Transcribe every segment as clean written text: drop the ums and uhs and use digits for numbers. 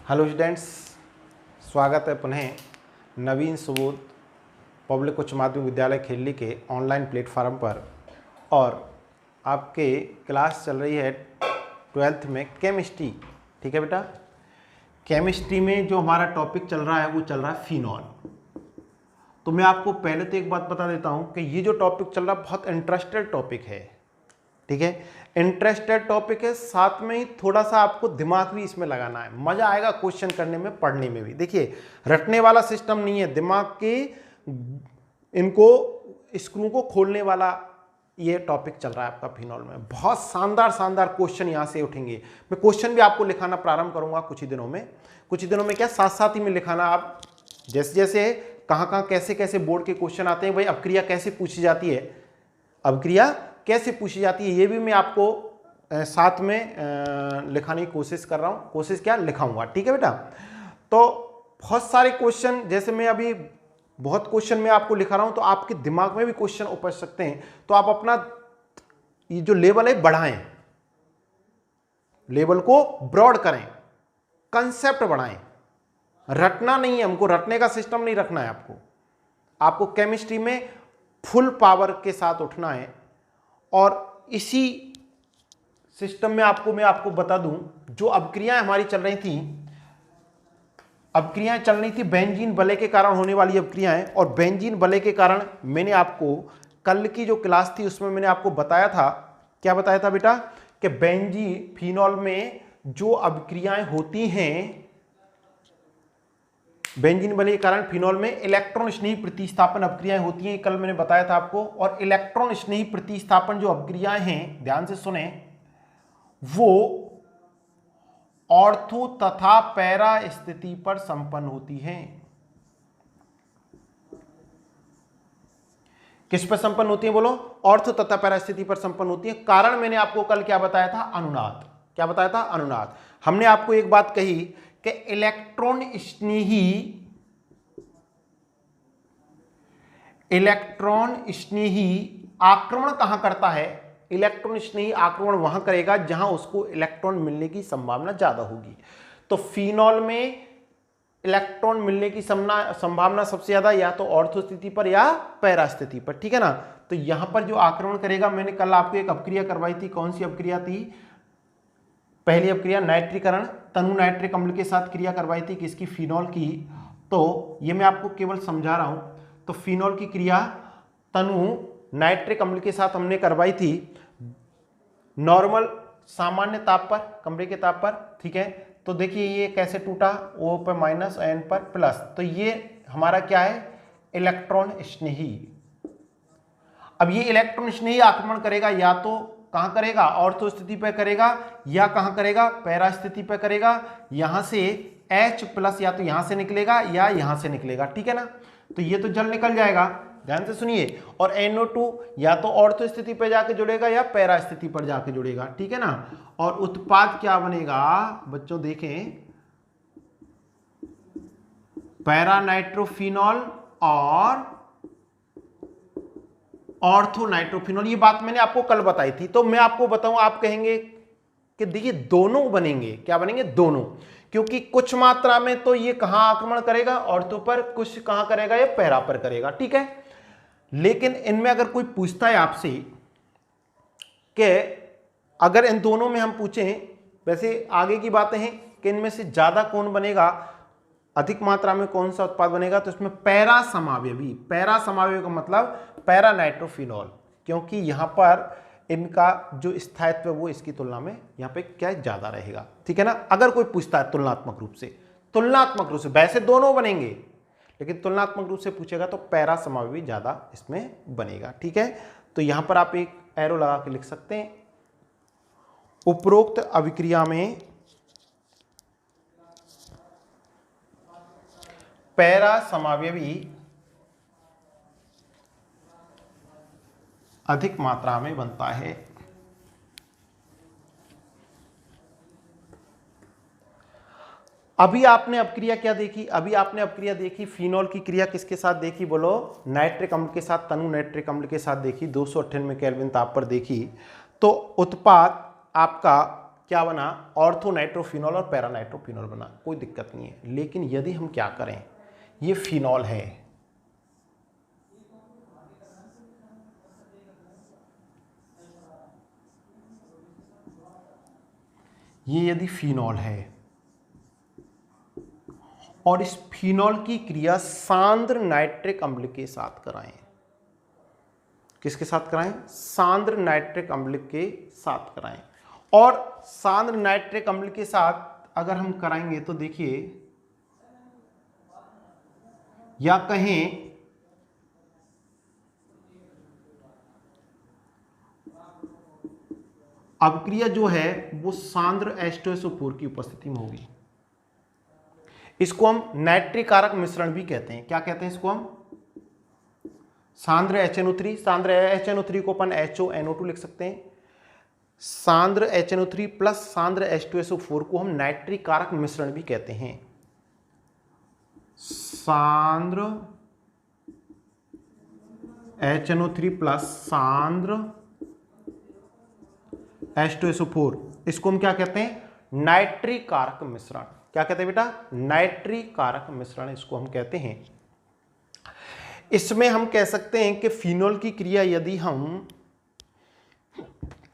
Hello students, स्वागत है पुनः नवीन सुबोध पब्लिक उच्च माध्यमिक विद्यालय खेली के ऑनलाइन प्लेटफार्म पर। और आपके क्लास चल रही है 12th में केमिस्ट्री। ठीक है बेटा, केमिस्ट्री में जो हमारा टॉपिक चल रहा है वो चल रहा है फिनॉल। तो मैं आपको पहले तो एक बात बता देता हूँ कि ये जो टॉपिक चल रहा है बहुत इंटरेस्टेड टॉपिक है। ठीक है, इंटरेस्टेड टॉपिक है, साथ में ही थोड़ा सा आपको दिमाग भी इसमें लगाना है। मजा आएगा क्वेश्चन करने में, पढ़ने में भी। देखिए, रटने वाला सिस्टम नहीं है, दिमाग के इनको स्क्रू को खोलने वाला ये टॉपिक चल रहा है आपका फिनॉल में। बहुत शानदार शानदार क्वेश्चन यहाँ से उठेंगे। मैं क्वेश्चन भी आपको लिखाना प्रारंभ करूंगा कुछ ही दिनों में क्या साथ साथ ही में लिखाना। आप जैसे जैसे कहाँ कैसे कैसे बोर्ड के क्वेश्चन आते हैं, भाई अपक्रिया कैसे पूछी जाती है, अपक्रिया कैसे पूछी जाती है, ये भी मैं आपको साथ में लिखाने की कोशिश कर रहा हूँ। कोशिश क्या, लिखाऊंगा। ठीक है बेटा, तो बहुत सारे क्वेश्चन, जैसे मैं अभी बहुत क्वेश्चन मैं आपको लिखा रहा हूँ, तो आपके दिमाग में भी क्वेश्चन उपज सकते हैं। तो आप अपना ये जो लेवल है बढ़ाएं, लेवल को ब्रॉड करें, कंसेप्ट बढ़ाएं। रटना नहीं है हमको, रटने का सिस्टम नहीं रखना है आपको केमिस्ट्री में फुल पावर के साथ उठना है। और इसी सिस्टम में मैं आपको बता दूं, जो अपक्रियाएं हमारी चल रही थी, अपक्रियाएं चल रही थी बेंजीन वलय के कारण होने वाली अपक्रियाएं। और बेंजीन वलय के कारण मैंने आपको कल की जो क्लास थी उसमें मैंने आपको बताया था, क्या बताया था बेटा, कि बेंजीन फिनॉल में जो अपक्रियाएं होती हैं, बेंजीन वलय के कारण फिनॉल में इलेक्ट्रॉन स्नेही प्रतिस्थापन अपक्रियाएं होती हैं, कल मैंने बताया था आपको। और इलेक्ट्रॉन स्नेही प्रतिस्थापन जो अपक्रियाएं हैं, ध्यान से सुने, वो ऑर्थो तथा पैरा स्थिति पर संपन्न होती हैं। किस पर संपन्न होती है बोलो, ऑर्थो तथा पैरा स्थिति पर संपन्न होती है। कारण मैंने आपको कल क्या बताया था, अनुनाद। क्या बताया था, अनुनाद। हमने आपको एक बात कही कि इलेक्ट्रॉन स्नेही आक्रमण कहां करता है, इलेक्ट्रॉन स्नेही आक्रमण वहां करेगा जहां उसको इलेक्ट्रॉन मिलने की संभावना ज्यादा होगी। तो फिनॉल में इलेक्ट्रॉन मिलने की संभावना सबसे ज्यादा या तो ऑर्थो स्थिति पर या पैरा स्थिति पर। ठीक है ना, तो यहां पर जो आक्रमण करेगा, मैंने कल आपको एक अपक्रिया करवाई थी। कौन सी अपक्रिया थी, पहली अपक्रिया नाइट्रीकरण, तनु नाइट्रिक अम्ल के साथ क्रिया करवाई थी, किसकी, फिनॉल की। तो ये मैं आपको केवल समझा रहा हूं। तो फिनॉल की क्रिया तनु नाइट्रिक अम्ल के साथ हमने करवाई थी, नॉर्मल सामान्य ताप पर, कमरे के ताप पर। ठीक है, तो देखिए ये कैसे टूटा, O पर माइनस, N पर प्लस। तो ये हमारा क्या है, इलेक्ट्रॉन स्नेही। अब ये इलेक्ट्रॉन स्नेही आक्रमण करेगा, या तो कहां करेगा, ऑर्थो स्थिति पर करेगा, या कहां करेगा, पैरा स्थिति पर करेगा। यहां से H प्लस या तो यहां से निकलेगा या यहां से निकलेगा। ठीक है ना, तो ये तो जल निकल जाएगा, ध्यान से सुनिए। और NO2 या तो ऑर्थो स्थिति पर जाके जुड़ेगा या पैरा स्थिति पर जाके जुड़ेगा। ठीक है ना, और उत्पाद क्या बनेगा बच्चों, देखें, पैरा नाइट्रोफिनॉल और ऑर्थो नाइट्रोफिनॉल। ये बात मैंने आपको कल बताई थी। तो मैं आपको बताऊं, आप कहेंगे कि देखिए दोनों बनेंगे, क्या बनेंगे, दोनों। क्योंकि कुछ मात्रा में तो ये कहां आक्रमण करेगा, ऑर्थो पर, कुछ कहां करेगा, ये पैरा पर करेगा। ठीक है, लेकिन इनमें अगर कोई पूछता है आपसे कि अगर इन दोनों में हम पूछें, वैसे आगे की बातें हैं कि इनमें से ज्यादा कौन बनेगा, अधिक मात्रा में कौन सा उत्पाद बनेगा, तो इसमें पैरा समावयवी। पैरा समावयवी का मतलब पैरा नाइट्रोफिनॉल, क्योंकि यहां पर इनका जो स्थायित्व वो इसकी तुलना में यहां पे क्या ज्यादा रहेगा। ठीक है ना, अगर कोई पूछता है तुलनात्मक रूप से, वैसे दोनों बनेंगे, लेकिन तुलनात्मक रूप से पूछेगा तो पैरा समावयवी ज्यादा इसमें बनेगा। ठीक है, तो यहां पर आप एक एरो लगा के लिख सकते हैं, उपरोक्त अभिक्रिया में पैरा समावयवी अधिक मात्रा में बनता है। अभी आपने अपक्रिया क्या देखी, अभी आपने अपक्रिया देखी फिनॉल की क्रिया किसके साथ देखी, बोलो नाइट्रिक अम्ल के साथ, तनु नाइट्रिक अम्ल के साथ देखी, 298 केल्विन ताप पर देखी। तो उत्पाद आपका क्या बना, ऑर्थो नाइट्रोफिनॉल और पैरा नाइट्रोफिनॉल बना, कोई दिक्कत नहीं है। लेकिन यदि हम क्या करें, ये फिनॉल है, ये यदि फिनॉल है और इस फिनॉल की क्रिया सांद्र नाइट्रिक अम्ल के साथ कराएं, किसके साथ कराएं, सांद्र नाइट्रिक अम्ल के साथ कराएं। और सांद्र नाइट्रिक अम्ल के साथ अगर हम कराएंगे तो देखिए, या कहें अपक्रिया जो है वो सांद्र H2SO4 की उपस्थिति में होगी। इसको हम नाइट्रिक कारक मिश्रण भी कहते हैं। क्या कहते हैं इसको हम, सांद्र HNO3, सांद्र HNO3 को अपन HONO2 लिख सकते हैं। सांद्र HNO3 प्लस सांद्र H2SO4 को हम नाइट्रिक कारक मिश्रण भी कहते हैं। सांद्र HNO3 प्लस सांद्र H2SO4, इसको हम क्या कहते हैं, नाइट्रिक कारक मिश्रण। क्या कहते हैं बेटा, नाइट्रिक कारक मिश्रण इसको हम कहते हैं। इसमें हम कह सकते हैं कि फिनॉल की क्रिया यदि हम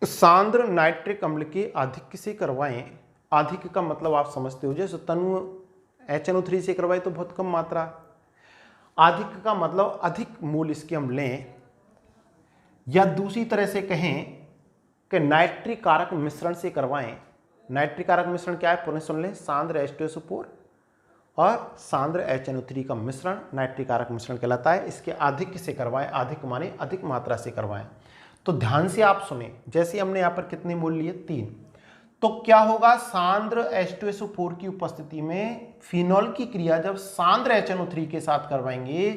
सांद्र नाइट्रिक अम्ल के आधिक्य से करवाएं, आधिक्य का मतलब आप समझते हो, जैसे तनु HNO3 से करवाए तो बहुत कम मात्रा, आधिक्य का मतलब अधिक मूल इसके हम लें, या दूसरी तरह से कहें कि नाइट्रिक कारक मिश्रण से करवाएं। नाइट्रिक कारक मिश्रण क्या है, पुनः सुन लें, सांद्र H2SO4 और सांद्र HNO3 का मिश्रण नाइट्रिक कारक मिश्रण कहलाता है। इसके आधिक्य से करवाएं, अधिक माने अधिक मात्रा से करवाएं। तो ध्यान से आप सुने, जैसे हमने यहां पर कितने मोल लिए, 3, तो क्या होगा, सांद्र H2SO4 की उपस्थिति में फिनॉल की क्रिया जब सांद्र HNO3 के साथ करवाएंगे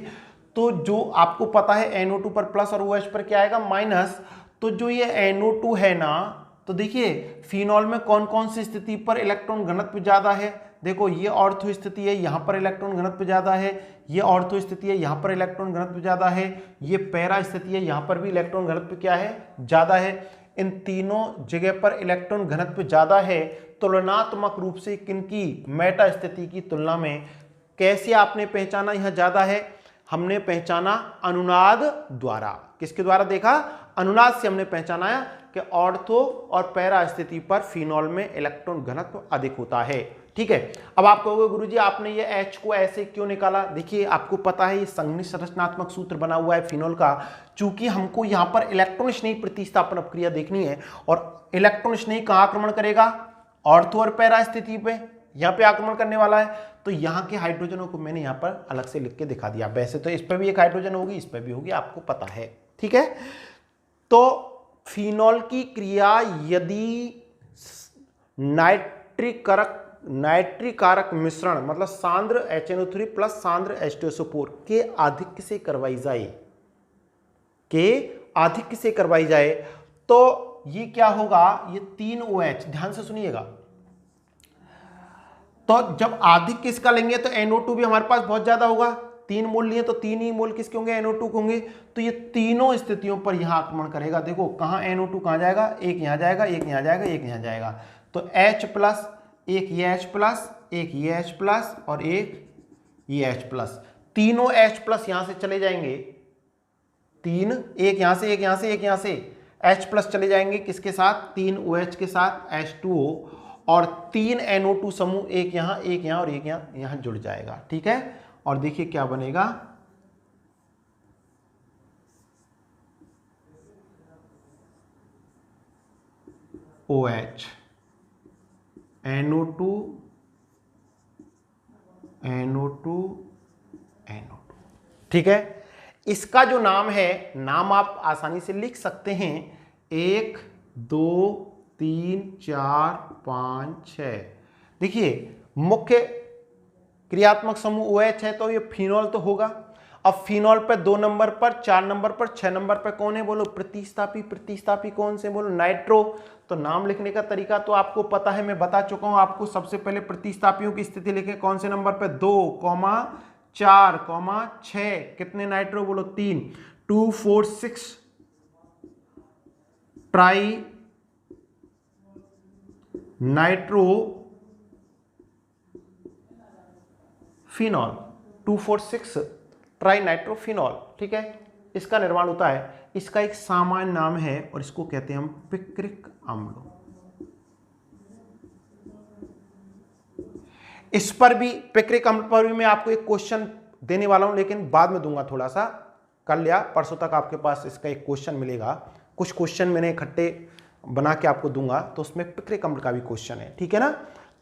तो जो आपको पता है NO2 पर प्लस और OH पर क्या आएगा, माइनस। तो जो ये NO2 है ना, तो देखिए फिनॉल में कौन कौन सी स्थिति पर इलेक्ट्रॉन घनत्व ज्यादा है, देखो ये ऑर्थो स्थिति है, यहां पर इलेक्ट्रॉन घनत्व ज्यादा है, ये ऑर्थो स्थिति है, यहां पर इलेक्ट्रॉन घनत्व ज्यादा है, ये पैरा स्थिति है, यहां पर भी इलेक्ट्रॉन घनत्व क्या है, ज्यादा है। इन तीनों जगह पर इलेक्ट्रॉन घनत्व ज्यादा है, तुलनात्मक रूप से किनकी, मेटा स्थिति की तुलना में। कैसे आपने पहचाना यहां ज्यादा है, हमने पहचाना अनुनाद द्वारा। किसके द्वारा देखा, अनुनाद से हमने पहचाना कि ऑर्थो और पैरा स्थिति पर फिनॉल में इलेक्ट्रॉन घनत्व अधिक होता है। ठीक है, अब आप कहोगे गुरुजी आपने ये H को ऐसे क्यों निकाला, देखिए आपको पता है ये संघनित संरचनात्मक सूत्र बना हुआ है फिनॉल का। चूंकि हमको यहाँ पर इलेक्ट्रॉन स्नेही प्रतिस्थापन अपक्रिया देखनी है, और इलेक्ट्रॉन स्नेही कहाँ आक्रमण करेगा, ऑर्थो और पैरा स्थिति पे, यहाँ पे आक्रमण करने वाला है। तो यहाँ के हाइड्रोजनों को मैंने यहाँ पर अलग से लिख के दिखा दिया। वैसे तो इस पर भी एक हाइड्रोजन होगी, इस पर भी होगी, आपको पता है। ठीक है, तो फिनॉल की क्रिया यदि नाइट्रिक कारक मिश्रण मतलब सांद्र HNO3 प्लस सांद्र H2SO4 के आधिक्य से करवाई जाए, तो ये क्या होगा, ये 3 OH, ध्यान से सुनिएगा। तो जब आधिक्य इसका लेंगे तो NO2 भी हमारे पास बहुत ज्यादा होगा, 3 मोल लिए तो 3 ही मोल किसके होंगे, NO2 के होंगे। तो ये तीनों स्थितियों पर यहां आक्रमण करेगा। देखो कहां NO2 कहां जाएगा, एक यहां जाएगा, एक यहां जाएगा, एक यहां जाएगा। तो H प्लस, एक ये H प्लस, एक ये H प्लस और एक ये H प्लस, तीनों H प्लस यहां से चले जाएंगे, तीन, एक यहां से, एक यहां से, एक यहां से, H प्लस चले जाएंगे किसके साथ, 3 OH के साथ H2O, और 3 NO2 समूह, एक यहां, एक यहां और एक यहां, यहां जुड़ जाएगा। ठीक है, और देखिए क्या बनेगा, OH, NO2, NO2, NO2। ठीक है, इसका जो नाम है, नाम आप आसानी से लिख सकते हैं, 1 2 3 4 5 6। देखिए मुख्य क्रियात्मक समूह OH है तो ये फिनॉल तो होगा। अब फिनॉल पे 2 नंबर पर, 4 नंबर पर, 6 नंबर पर कौन है बोलो? प्रतिस्थापी। प्रतिस्थापी कौन से बोलो? नाइट्रो। तो नाम लिखने का तरीका तो आपको पता है, मैं बता चुका हूं आपको। सबसे पहले प्रतिस्थापियों की स्थिति लिखें। कौन से नंबर पे? 2, 4, 6। कितने नाइट्रो बोलो? 3। 2, 4, 6 tri nitro phenol. 2, 4, 6 try nitrophenol. ठीक है, इसका निर्माण होता है। इसका एक सामान्य नाम है और इसको कहते हैं हम पिक्रिक अम्ल। इस पर भी, पिक्रिक अम्ल पर भी मैं आपको एक क्वेश्चन देने वाला हूं, लेकिन बाद में दूंगा। थोड़ा सा कल या परसों तक आपके पास इसका एक क्वेश्चन मिलेगा। कुछ क्वेश्चन मैंने इकट्ठे बना के आपको दूंगा, तो उसमें पिक्रिक अम्ल का भी क्वेश्चन है। ठीक है ना?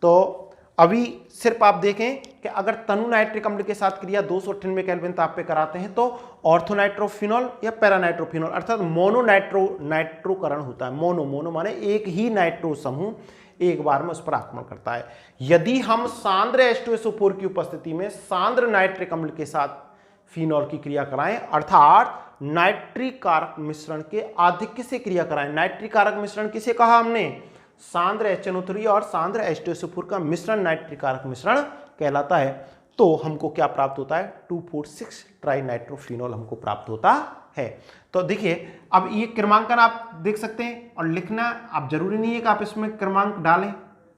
तो अभी सिर्फ आप देखें कि अगर तनु नाइट्रिक अम्ल के साथ क्रिया 298 केल्विन ताप पे कराते हैं तो ऑर्थोनाइट्रोफिनॉल या पैरानाइट्रोफिनॉल अर्थात मोनो नाइट्रोकरण होता है। मोनो माने एक ही नाइट्रो समूह एक बार में उस पर आक्रमण करता है। यदि हम सांद्र H2SO4 की उपस्थिति में सांद्र नाइट्रिक अम्ल के साथ फिनॉल की क्रिया कराएं, अर्थात नाइट्रिक कारक मिश्रण के आधिक्य से क्रिया कराएं। नाइट्रिक कारक मिश्रण किसे कहा हमने? सांद्र HNO3 और सांद्र H2SO4 का मिश्रण नाइट्रिक कारक मिश्रण कहलाता है। तो हमको क्या प्राप्त होता है? 2,4,6 ट्राई नाइट्रोफिनॉल हमको प्राप्त होता है। तो देखिए, अब ये क्रमांकन आप देख सकते हैं और लिखना आप जरूरी नहीं है कि आप इसमें क्रमांक डालें,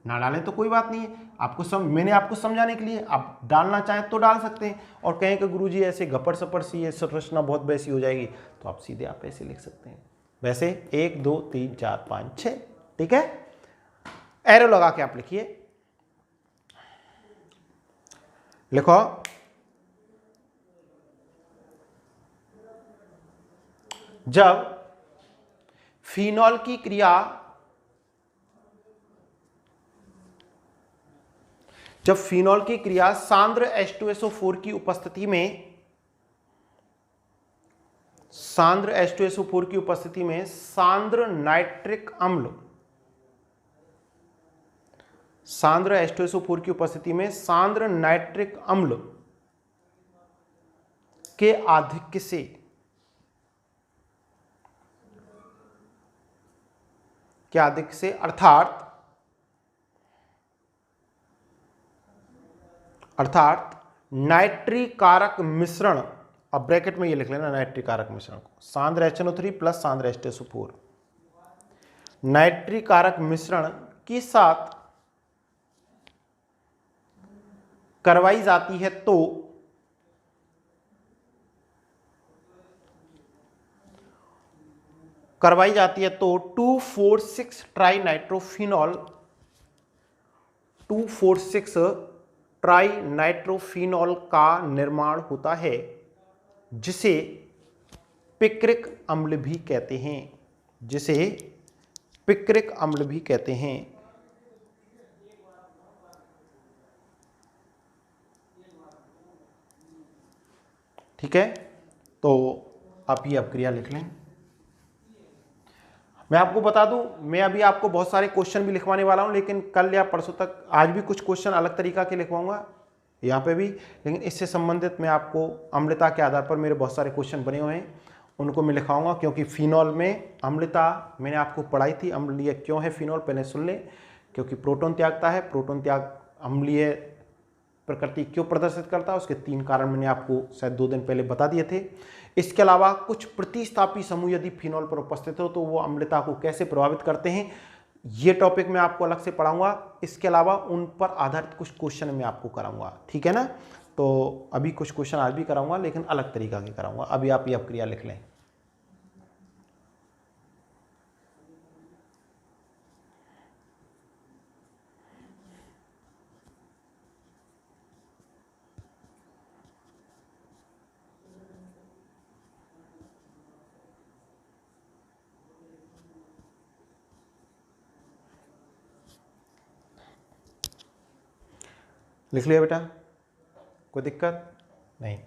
ना डालें तो कोई बात नहीं है। आपको मैंने आपको समझाने के लिए, आप डालना चाहें तो डाल सकते हैं। और कहें कि गुरुजी ऐसे घपड़ सपड़ सी ये संरचना बहुत वैसी हो जाएगी, तो आप सीधे आप ऐसे लिख सकते हैं। वैसे 1, 2, 3, 4, 5, 6। ठीक है, एरो लगा के आप लिखिए। लिखो जब फिनॉल की क्रिया सांद्र H2SO4 की उपस्थिति में सांद्र नाइट्रिक अम्ल के आधिक्य से अर्थात नाइट्रिक कारक मिश्रण, अब ब्रैकेट में ये लिख लेना नाइट्रिक कारक मिश्रण को, सांद्र HNO3 प्लस सांद्र H2SO4 नाइट्रिक कारक मिश्रण के साथ करवाई जाती है तो करवाई जाती है तो 2,4,6 ट्राई नाइट्रोफिनॉल 2,4,6 ट्राई नाइट्रोफिनॉल का निर्माण होता है, जिसे पिक्रिक अम्ल भी कहते हैं, जिसे पिक्रिक अम्ल भी कहते हैं। ठीक है, तो आप ये क्रिया लिख लें। मैं आपको बता दूं, मैं अभी आपको बहुत सारे क्वेश्चन भी लिखवाने वाला हूं, लेकिन कल या परसों तक, आज भी कुछ क्वेश्चन अलग तरीका के लिखवाऊंगा यहाँ पे भी, लेकिन इससे संबंधित मैं आपको अम्लता के आधार पर मेरे बहुत सारे क्वेश्चन बने हुए हैं, उनको मैं लिखाऊंगा। क्योंकि फिनॉल में अम्लता मैंने आपको पढ़ाई थी, अम्लीय क्यों है फिनॉल, पहले सुन लें। क्योंकि प्रोटॉन त्यागता है, प्रोटॉन त्याग अम्लीय प्रकृति क्यों प्रदर्शित करता है, उसके 3 कारण मैंने आपको शायद 2 दिन पहले बता दिए थे। इसके अलावा कुछ प्रतिस्थापी समूह यदि फिनॉल पर उपस्थित हो तो वो अम्लता को कैसे प्रभावित करते हैं, ये टॉपिक मैं आपको अलग से पढ़ाऊंगा। इसके अलावा उन पर आधारित कुछ क्वेश्चन मैं आपको कराऊंगा। ठीक है ना? तो अभी कुछ क्वेश्चन आज भी कराऊंगा, लेकिन अलग तरीका के कराऊंगा। अभी आप ये क्रिया लिख लें। लिख लिया बेटा? कोई दिक्कत नहीं?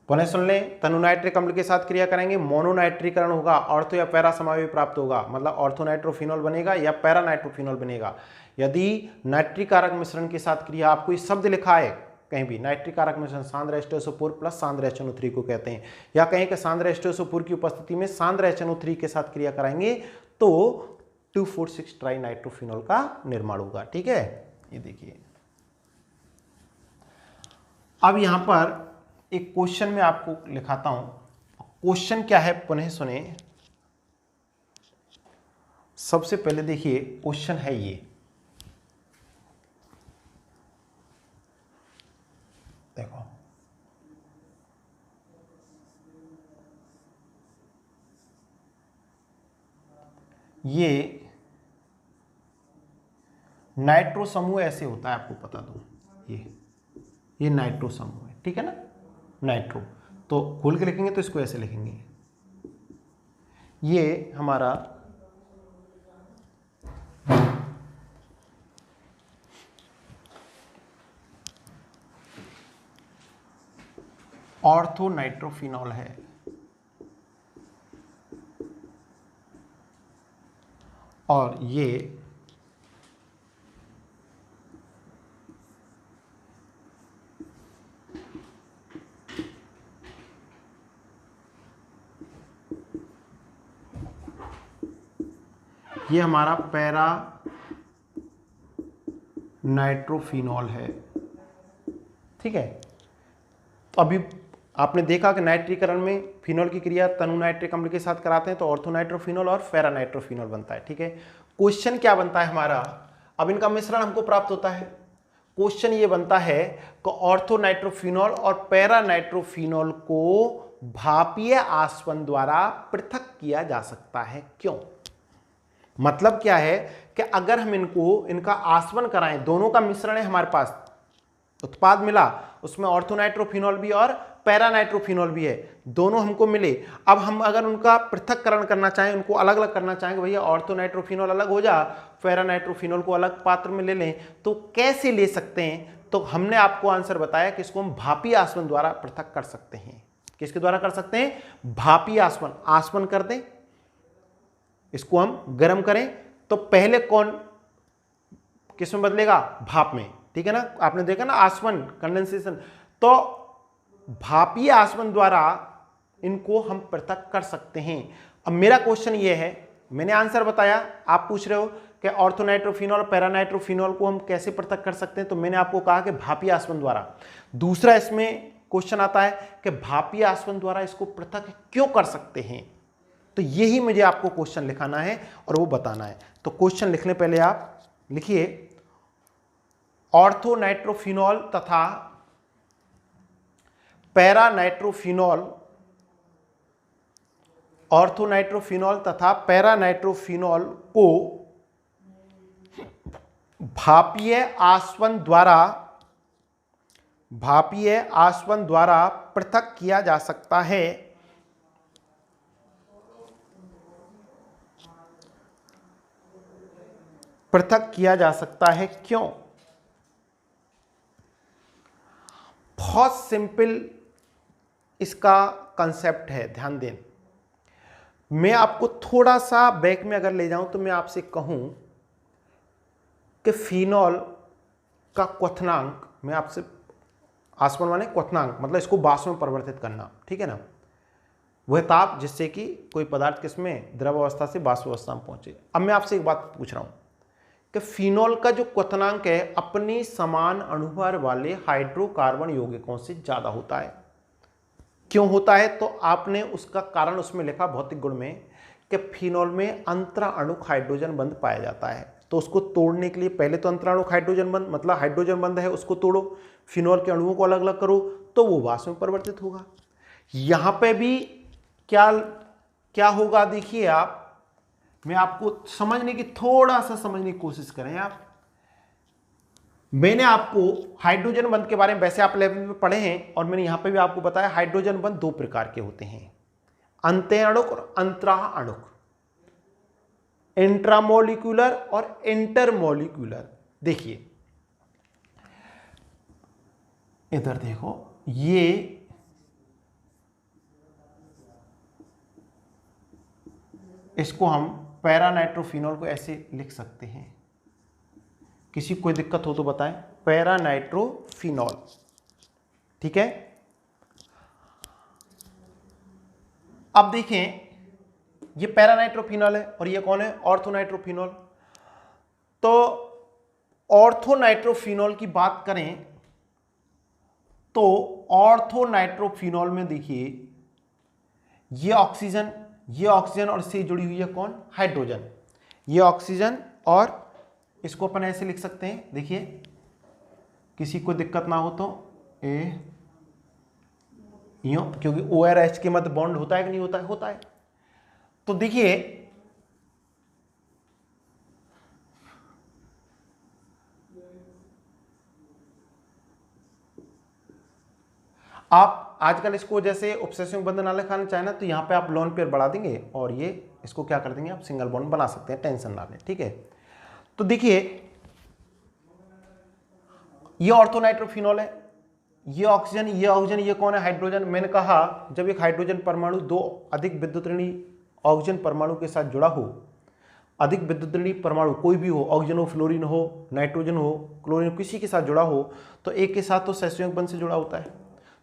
पुनः सुन लें। तनु नाइट्रिक अम्ल के साथ क्रिया करेंगे, मोनोनाइट्रीकरण होगा, ऑर्थो या पैरा समावय प्राप्त होगा, मतलब ऑर्थोनाइट्रोफिनॉल बनेगा या पैरानाइट्रोफिनॉल बनेगा। यदि नाइट्रिक कारक मिश्रण के साथ क्रिया, आपको ये शब्द लिखा है कहीं भी नाइट्रिक कारक मिश्रण सांद्र H2SO4 प्लस सांद्र HNO3 को कहते हैं। या कहें कि सांद्र H2SO4 की उपस्थिति में सांद्र HNO3 के साथ क्रिया कराएंगे तो 2,4,6 ट्राई नाइट्रोफिनॉल का निर्माण होगा। ठीक है, ये देखिए। अब यहां पर एक क्वेश्चन में आपको लिखाता हूं। क्वेश्चन क्या है पुनः सुने। सबसे पहले देखिए क्वेश्चन है ये, देखो ये नाइट्रो समूह ऐसे होता है, आपको बता दूं, ये नाइट्रो समूह है, ठीक है ना, नाइट्रो। तो खोल के लिखेंगे तो इसको ऐसे लिखेंगे, ये हमारा ऑर्थो नाइट्रोफिनॉल है। और ये हमारा पैरा नाइट्रोफिनॉल है। ठीक है, तो अभी आपने देखा कि नाइट्रीकरण में फिनॉल की क्रिया तनु नाइट्रिक अम्ल के साथ कराते हैं तो ऑर्थोनाइट्रोफिनॉल और पैरा नाइट्रोफिनॉल बनता है। ठीक है, क्वेश्चन क्या बनता है हमारा, अब इनका मिश्रण हमको प्राप्त होता है। क्वेश्चन ये बनता है कि ऑर्थोनाइट्रोफिनॉल और पैरा नाइट्रोफिनॉल को भापीय आसवन द्वारा पृथक किया जा सकता है, क्यों? मतलब क्या है कि अगर हम इनका आसवन कराएं, दोनों का मिश्रण है हमारे पास, उत्पाद मिला, उसमें ऑर्थोनाइट्रोफिनॉल भी और पैरा नाइट्रोफिनॉल भी है, दोनों हमको मिले। अब हम अगर उनका पृथक्करण करना चाहें, उनको अलग अलग करना चाहें कि भैया ऑर्थोनाइट्रोफिनॉल अलग हो जा, पैरा नाइट्रोफिनॉल को अलग पात्र में ले लें, तो कैसे ले सकते हैं? तो हमने आपको आंसर बताया कि इसको हम भापी आसवन द्वारा पृथक कर सकते हैं। किसके द्वारा कर सकते हैं? भापी आसवन। आसवन कर दें, इसको हम गर्म करें तो पहले कौन किस में बदलेगा? भाप में। ठीक है ना, आपने देखा ना आसवन, कंडेंसेशन। तो भापीय आसवन द्वारा इनको हम पृथक कर सकते हैं। अब मेरा क्वेश्चन ये है, मैंने आंसर बताया, आप पूछ रहे हो कि ऑर्थोनाइट्रोफिनॉल पैरानाइट्रोफिनॉल को हम कैसे पृथक कर सकते हैं, तो मैंने आपको कहा कि भापीय आसवन द्वारा। दूसरा इसमें क्वेश्चन आता है कि भापीय आसवन द्वारा इसको पृथक क्यों कर सकते हैं, तो यही मुझे आपको क्वेश्चन लिखाना है और वो बताना है। तो क्वेश्चन लिखने पहले आप लिखिए, ऑर्थोनाइट्रोफिनॉल तथा पैरानाइट्रोफिनॉल, ऑर्थोनाइट्रोफिनॉल तथा पैरानाइट्रोफिनॉल को भापीय आसवन द्वारा पृथक किया जा सकता है। पृथक किया जा सकता है, क्यों? बहुत सिंपल इसका कंसेप्ट है, ध्यान दें। मैं आपको थोड़ा सा बैक में अगर ले जाऊं तो मैं आपसे कहूं कि फिनॉल का क्वथनांक, मैं आपसे, आसवन माने क्वथनांक, मतलब इसको वाष्प में परिवर्तित करना, ठीक है ना, वह ताप जिससे कि कोई पदार्थ किसमें, द्रव अवस्था से वाष्प अवस्था में पहुंचे। अब मैं आपसे एक बात पूछ रहा हूं कि फिनॉल का जो क्वथनांक है अपनी समान अणुभार वाले हाइड्रोकार्बन यौगिकों से ज्यादा होता है। क्यों होता है? तो आपने उसका कारण उसमें लिखा भौतिक गुण में कि फिनॉल में अंतराणुक हाइड्रोजन बंध पाया जाता है। तो उसको तोड़ने के लिए पहले तो अंतराणुक हाइड्रोजन बंध, मतलब हाइड्रोजन बंध है, उसको तोड़ो, फिनॉल के अणुओं को अलग अलग करो, तो वो वाष्प में परिवर्तित होगा। यहां पे भी क्या होगा, देखिए आप, मैं आपको समझने की, थोड़ा सा समझने की कोशिश करें आप। मैंने आपको हाइड्रोजन बंध के बारे में, वैसे आप लेवल में पढ़े हैं और मैंने यहां पे भी आपको बताया, हाइड्रोजन बंध दो प्रकार के होते हैं, अंतःअणुक और अंतराणुक, इंट्रामोलिक्यूलर और इंटरमोलिक्यूलर। देखिए इधर देखो, ये इसको हम पैरानाइट्रोफिनॉल को ऐसे लिख सकते हैं। किसी को कोई दिक्कत हो तो बताएं, पैरानाइट्रोफिनॉल, ठीक है। अब देखें, ये पैरानाइट्रोफिनॉल है और ये कौन है, ऑर्थोनाइट्रोफिनॉल। तो ऑर्थोनाइट्रोफिनॉल की बात करें तो ऑर्थोनाइट्रोफिनॉल में देखिए ये ऑक्सीजन और इससे जुड़ी हुई है कौन, हाइड्रोजन। ये ऑक्सीजन और इसको अपन ऐसे लिख सकते हैं, देखिए किसी को दिक्कत ना हो तो ए यूं, क्योंकि ओ और एच के मध्य बॉन्ड होता है कि नहीं होता है, होता है। तो देखिए आप आजकल इसको जैसे उपसेचुअल बंधन ना लिखाना चाहे ना, तो यहां पे आप लोन पेयर बढ़ा देंगे और ये इसको क्या कर देंगे, आप सिंगल बॉन्ड बना सकते हैं, टेंशन ना लें, ठीक है। तो देखिए ये ऑर्थोनाइट्रोफिनॉल है, ये ऑक्सीजन, ये कौन है, हाइड्रोजन। मैंने कहा जब एक हाइड्रोजन परमाणु दो अधिक विद्युत ऋणी ऑक्सीजन परमाणु के साथ जुड़ा हो, अधिक विद्युत ऋणी परमाणु कोई भी हो, ऑक्सीजन हो, फ्लोरीन हो, नाइट्रोजन हो, क्लोरीन हो, किसी के साथ जुड़ा हो, तो एक के साथ तो सहसंयोग बंध से जुड़ा होता है,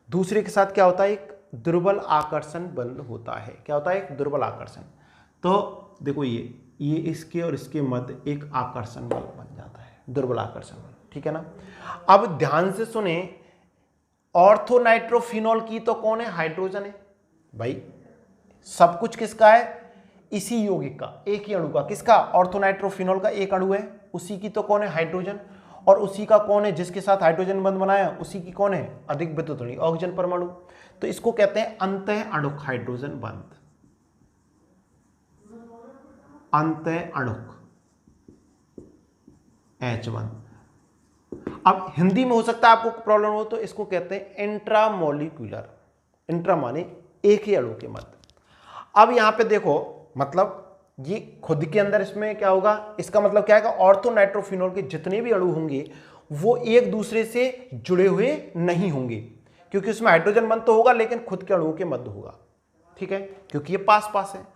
दूसरे के साथ क्या होता है, एक दुर्बल आकर्षण बल होता है। क्या होता है, एक दुर्बल आकर्षण। तो देखो ये इसके और इसके मध्य एक आकर्षण बल बन जाता है, दुर्बल आकर्षण बल, ठीक है ना। अब ध्यान से सुने, ऑर्थोनाइट्रोफिनॉल की तो कौन है, हाइड्रोजन है भाई। सब कुछ किसका है, इसी यौगिक का, एक ही अणु का, किसका, ऑर्थोनाइट्रोफिनॉल का एक अणु है, उसी की तो कौन है, हाइड्रोजन। और उसी का कौन है, जिसके साथ हाइड्रोजन बंध बनाया, उसी की कौन है, अधिक विद्युत ऋणी ऑक्सीजन परमाणु। तो इसको कहते हैं अंतः अणुक हाइड्रोजन बंध, अंतः अणुक H बंध। अब हिंदी में हो सकता है आपको प्रॉब्लम हो, तो इसको कहते हैं इंट्रामोलिक्यूलर, इंट्रा माने एक ही अणु के मध्य। अब यहां पे देखो, मतलब ये खुद के अंदर इसमें क्या होगा, इसका मतलब क्या है, ऑर्थोनाइट्रोफिनॉल के जितने भी अणु होंगे वो एक दूसरे से जुड़े हुए नहीं होंगे, क्योंकि उसमें हाइड्रोजन बंध तो होगा लेकिन खुद के अणुओं के मध्य होगा, ठीक है, क्योंकि ये पास पास है।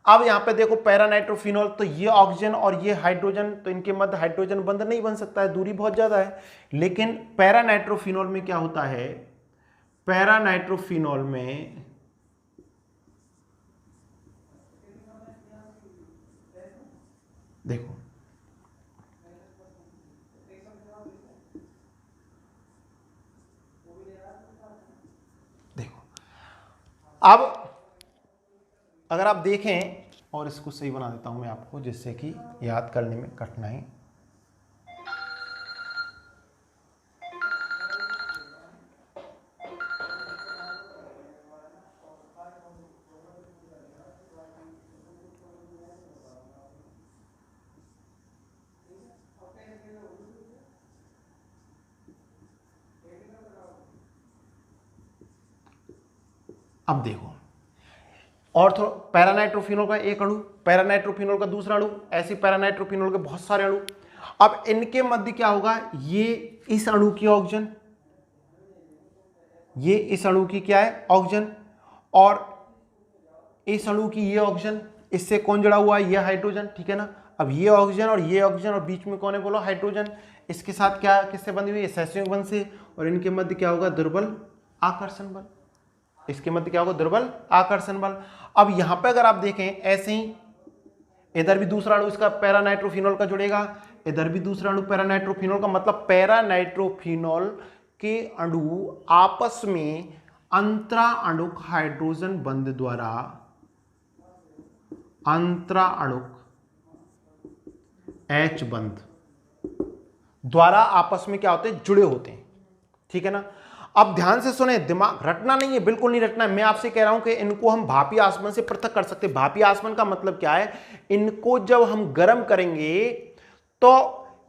अब यहां पे देखो पैरानाइट्रोफिनॉल, तो ये ऑक्सीजन और ये हाइड्रोजन, तो इनके मध्य हाइड्रोजन बंध नहीं बन सकता है, दूरी बहुत ज्यादा है। लेकिन पैरानाइट्रोफिनॉल में क्या होता है, पैरानाइट्रोफिनॉल में देखो अब अगर आप देखें, और इसको सही बना देता हूं मैं आपको, जिससे कि याद करने में कठिनाई, अब देखो पैरानाइट्रोफिनॉल का एक अणु, पैरानाइट्रोफिनॉल का दूसरा अणु, ऐसे पैरानाइट्रोफिनॉल के बहुत सारे अणु। अब इनके मध्य क्या होगा, ये इस अणु की ऑक्सीजन, ये इस अणु की क्या है, ऑक्सीजन, और इस अणु की ये ऑक्सीजन, इससे कौन जुड़ा हुआ है, ये हाइड्रोजन, ठीक है ना। अब ये ऑक्सीजन और ये ऑक्सीजन और बीच में कौन है, बोलो हाइड्रोजन, इसके साथ क्या, किससे बंधी हुई है, सहसंयोग बंध से, और इनके मध्य क्या होगा, दुर्बल आकर्षण बल, इसके मध्य क्या होगा, दुर्बल आकर्षण बल। अब यहां पे अगर आप देखें, ऐसे ही इधर भी दूसरा अणु इसका पैरानाइट्रोफिनॉल का जुड़ेगा, इधर भी दूसरा अणु पैरानाइट्रोफिनॉल का, मतलब पैरानाइट्रोफिनॉल के अणु आपस में अंतरा अणुक हाइड्रोजन बंध द्वारा, अंतरा अणुक H बंध द्वारा आपस में क्या होते हैं, जुड़े होते हैं, ठीक है ना। अब ध्यान से सुने, दिमाग रटना नहीं है, बिल्कुल नहीं रटना है। मैं आपसे कह रहा हूं कि इनको हम भापी आसमान से पृथक कर सकते हैं। भापी आसमान का मतलब क्या है, इनको जब हम गर्म करेंगे तो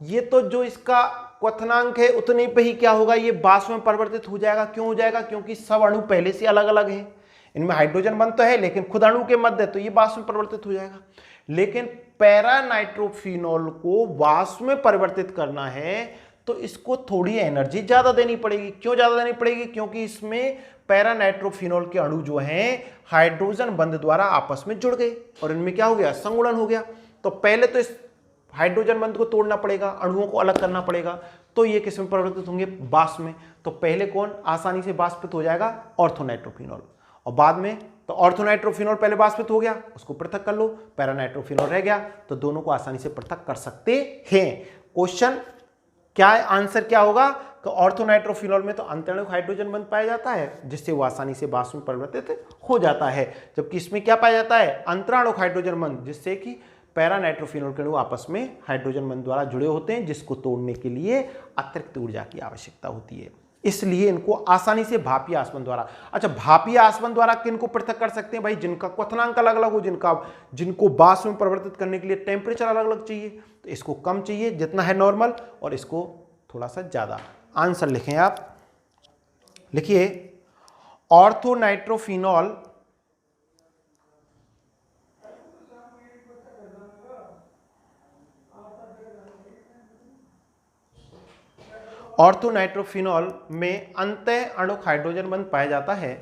ये तो जो इसका क्वथनांक है उतने पे ही क्या होगा, ये वाष्प में परिवर्तित हो जाएगा। क्यों हो जाएगा, क्योंकि सब अणु पहले से अलग अलग हैं, इनमें हाइड्रोजन बंध तो है लेकिन खुद अणु के मध्य, तो ये वाष्प में परिवर्तित हो जाएगा। लेकिन पैरानाइट्रोफिनॉल को वाष्प में परिवर्तित करना है तो इसको थोड़ी एनर्जी ज्यादा देनी पड़ेगी। क्यों ज्यादा देनी पड़ेगी, क्योंकि इसमें पैरानाइट्रोफिनॉल के अणु जो हैं हाइड्रोजन बंध द्वारा आपस में जुड़ गए और इनमें क्या हो गया, संगुणन हो गया। तो पहले तो इस हाइड्रोजन बंध को तोड़ना पड़ेगा, अणुओं को अलग करना पड़ेगा, तो ये किस में परिवर्तित होंगे, वाष्प में। तो पहले कौन आसानी से वाष्पित हो जाएगा? ऑर्थोनाइट्रोफिनॉल। और बाद में तो ऑर्थोनाइट्रोफिनॉल पहले वाष्पित हो गया, उसको पृथक कर लो, पैरानाइट्रोफिनॉल रह गया, तो दोनों को आसानी से पृथक कर सकते हैं। क्वेश्चन क्या है, आंसर क्या होगा? तो ऑर्थोनाइट्रोफिनॉल में तो अंतरणिक हाइड्रोजन बंध पाया जाता है जिससे वो आसानी से वाष्प में परिवर्तित हो जाता है, जबकि इसमें क्या पाया जाता है? अंतराणुक हाइड्रोजन बंध, जिससे कि पैरानाइट्रोफिनॉल के अणु आपस में हाइड्रोजन बंध द्वारा जुड़े होते हैं, जिसको तोड़ने के लिए अतिरिक्त ऊर्जा की आवश्यकता होती है। इसलिए इनको आसानी से भापीय आसवन द्वारा, अच्छा भापीय आसवन द्वारा किनको पृथक कर सकते हैं भाई? जिनका क्वथनांक अलग अलग हो, जिनको वाष्प में परिवर्तित करने के लिए टेम्परेचर अलग अलग चाहिए, तो इसको कम चाहिए जितना है नॉर्मल, और इसको थोड़ा सा ज्यादा। आंसर लिखें आप, लिखिए ऑर्थोनाइट्रोफिनॉल ऑर्थोनाइट्रोफिनॉल में अंतः अणुक हाइड्रोजन बंध पाया जाता है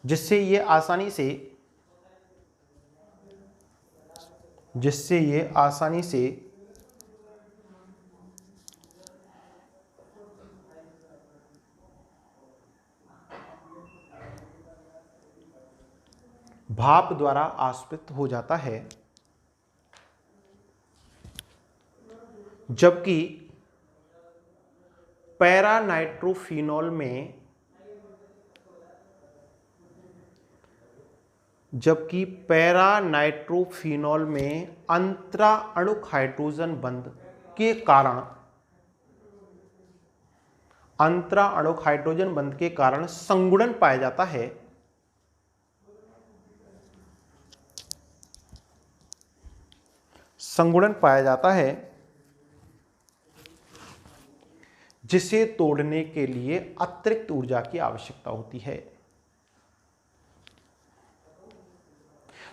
जिससे ये आसानी से भाप द्वारा आश्रित हो जाता है, जबकि पैरानाइट्रोफिनॉल में अंतराणुक हाइड्रोजन बंध के कारण संगुणन पाया जाता है, जिसे तोड़ने के लिए अतिरिक्त ऊर्जा की आवश्यकता होती है।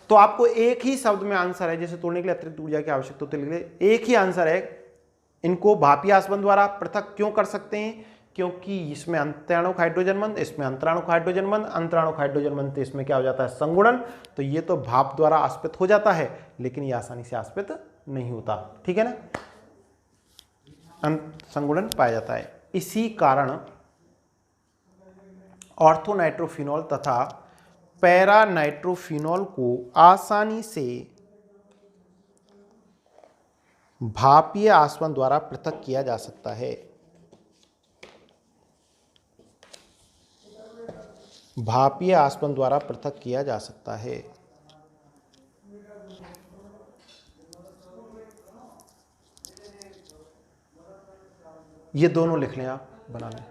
तो आपको एक ही शब्द में आंसर है, जैसे तोड़ने के लिए अतिरिक्त ऊर्जा की आवश्यकता होती है, एक ही आंसर है। इनको भापीय आसवन द्वारा पृथक क्यों कर सकते हैं? क्योंकि इसमें अंतराणुक हाइड्रोजन बंध, इसमें अंतराणुक हाइड्रोजन बंध, अंतराणुक हाइड्रोजन बंध, तो इसमें क्या हो जाता है? संगुणन। तो ये तो भाप द्वारा आश्रित हो जाता है, लेकिन ये आसानी से आश्रित नहीं होता, ठीक है ना, संगुणन पाया जाता है। इसी कारण ऑर्थोनाइट्रोफिनॉल तथा पैरानाइट्रोफिनॉल को आसानी से भापीय आसवन द्वारा पृथक किया जा सकता है। भापीय आसवन द्वारा पृथक किया जा सकता है। ये दोनों लिख लें आप, बना लें।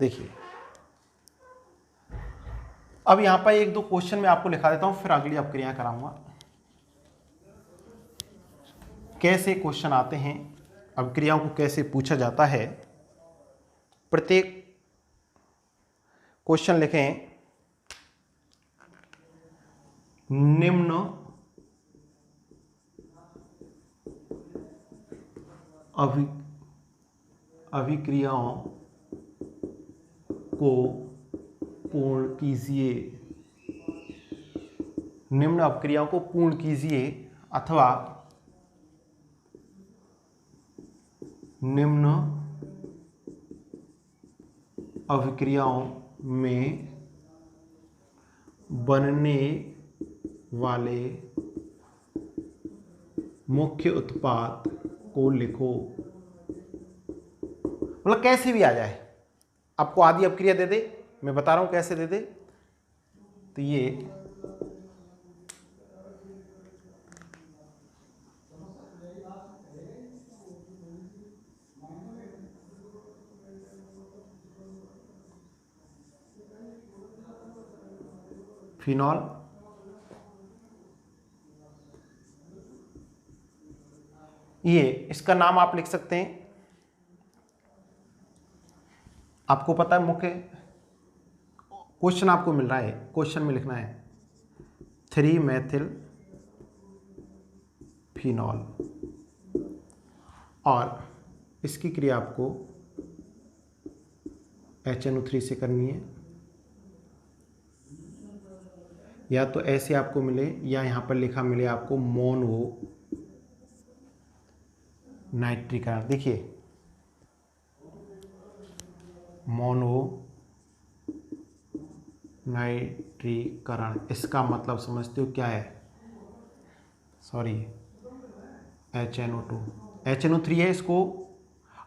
देखिए अब यहां पर एक दो क्वेश्चन मैं आपको लिखा देता हूं, फिर अगली अपक्रिया कराऊंगा। कैसे क्वेश्चन आते हैं, अपक्रियाओं को कैसे पूछा जाता है, प्रत्येक क्वेश्चन लिखें। निम्न अभिक्रियाओं को पूर्ण कीजिए। निम्न अपक्रियाओं को पूर्ण कीजिए अथवा निम्न अभिक्रियाओं में बनने वाले मुख्य उत्पाद को लिखो। मतलब कैसे भी आ जाए, आपको आदि अपक्रिया दे दे, मैं बता रहा हूं कैसे दे दे, तो ये फिनॉल, ये इसका नाम आप लिख सकते हैं। आपको पता है मुख्य क्वेश्चन आपको मिल रहा है, क्वेश्चन में लिखना है 3 मेथिल फिनॉल, और इसकी क्रिया आपको HNO3 से करनी है। या तो ऐसे आपको मिले या यहाँ पर लिखा मिले आपको मोनो नाइट्रीकरण। देखिए मोनो नाइट्रीकरण, इसका मतलब समझते हो क्या है? सॉरी, HNO2, HNO3 है इसको।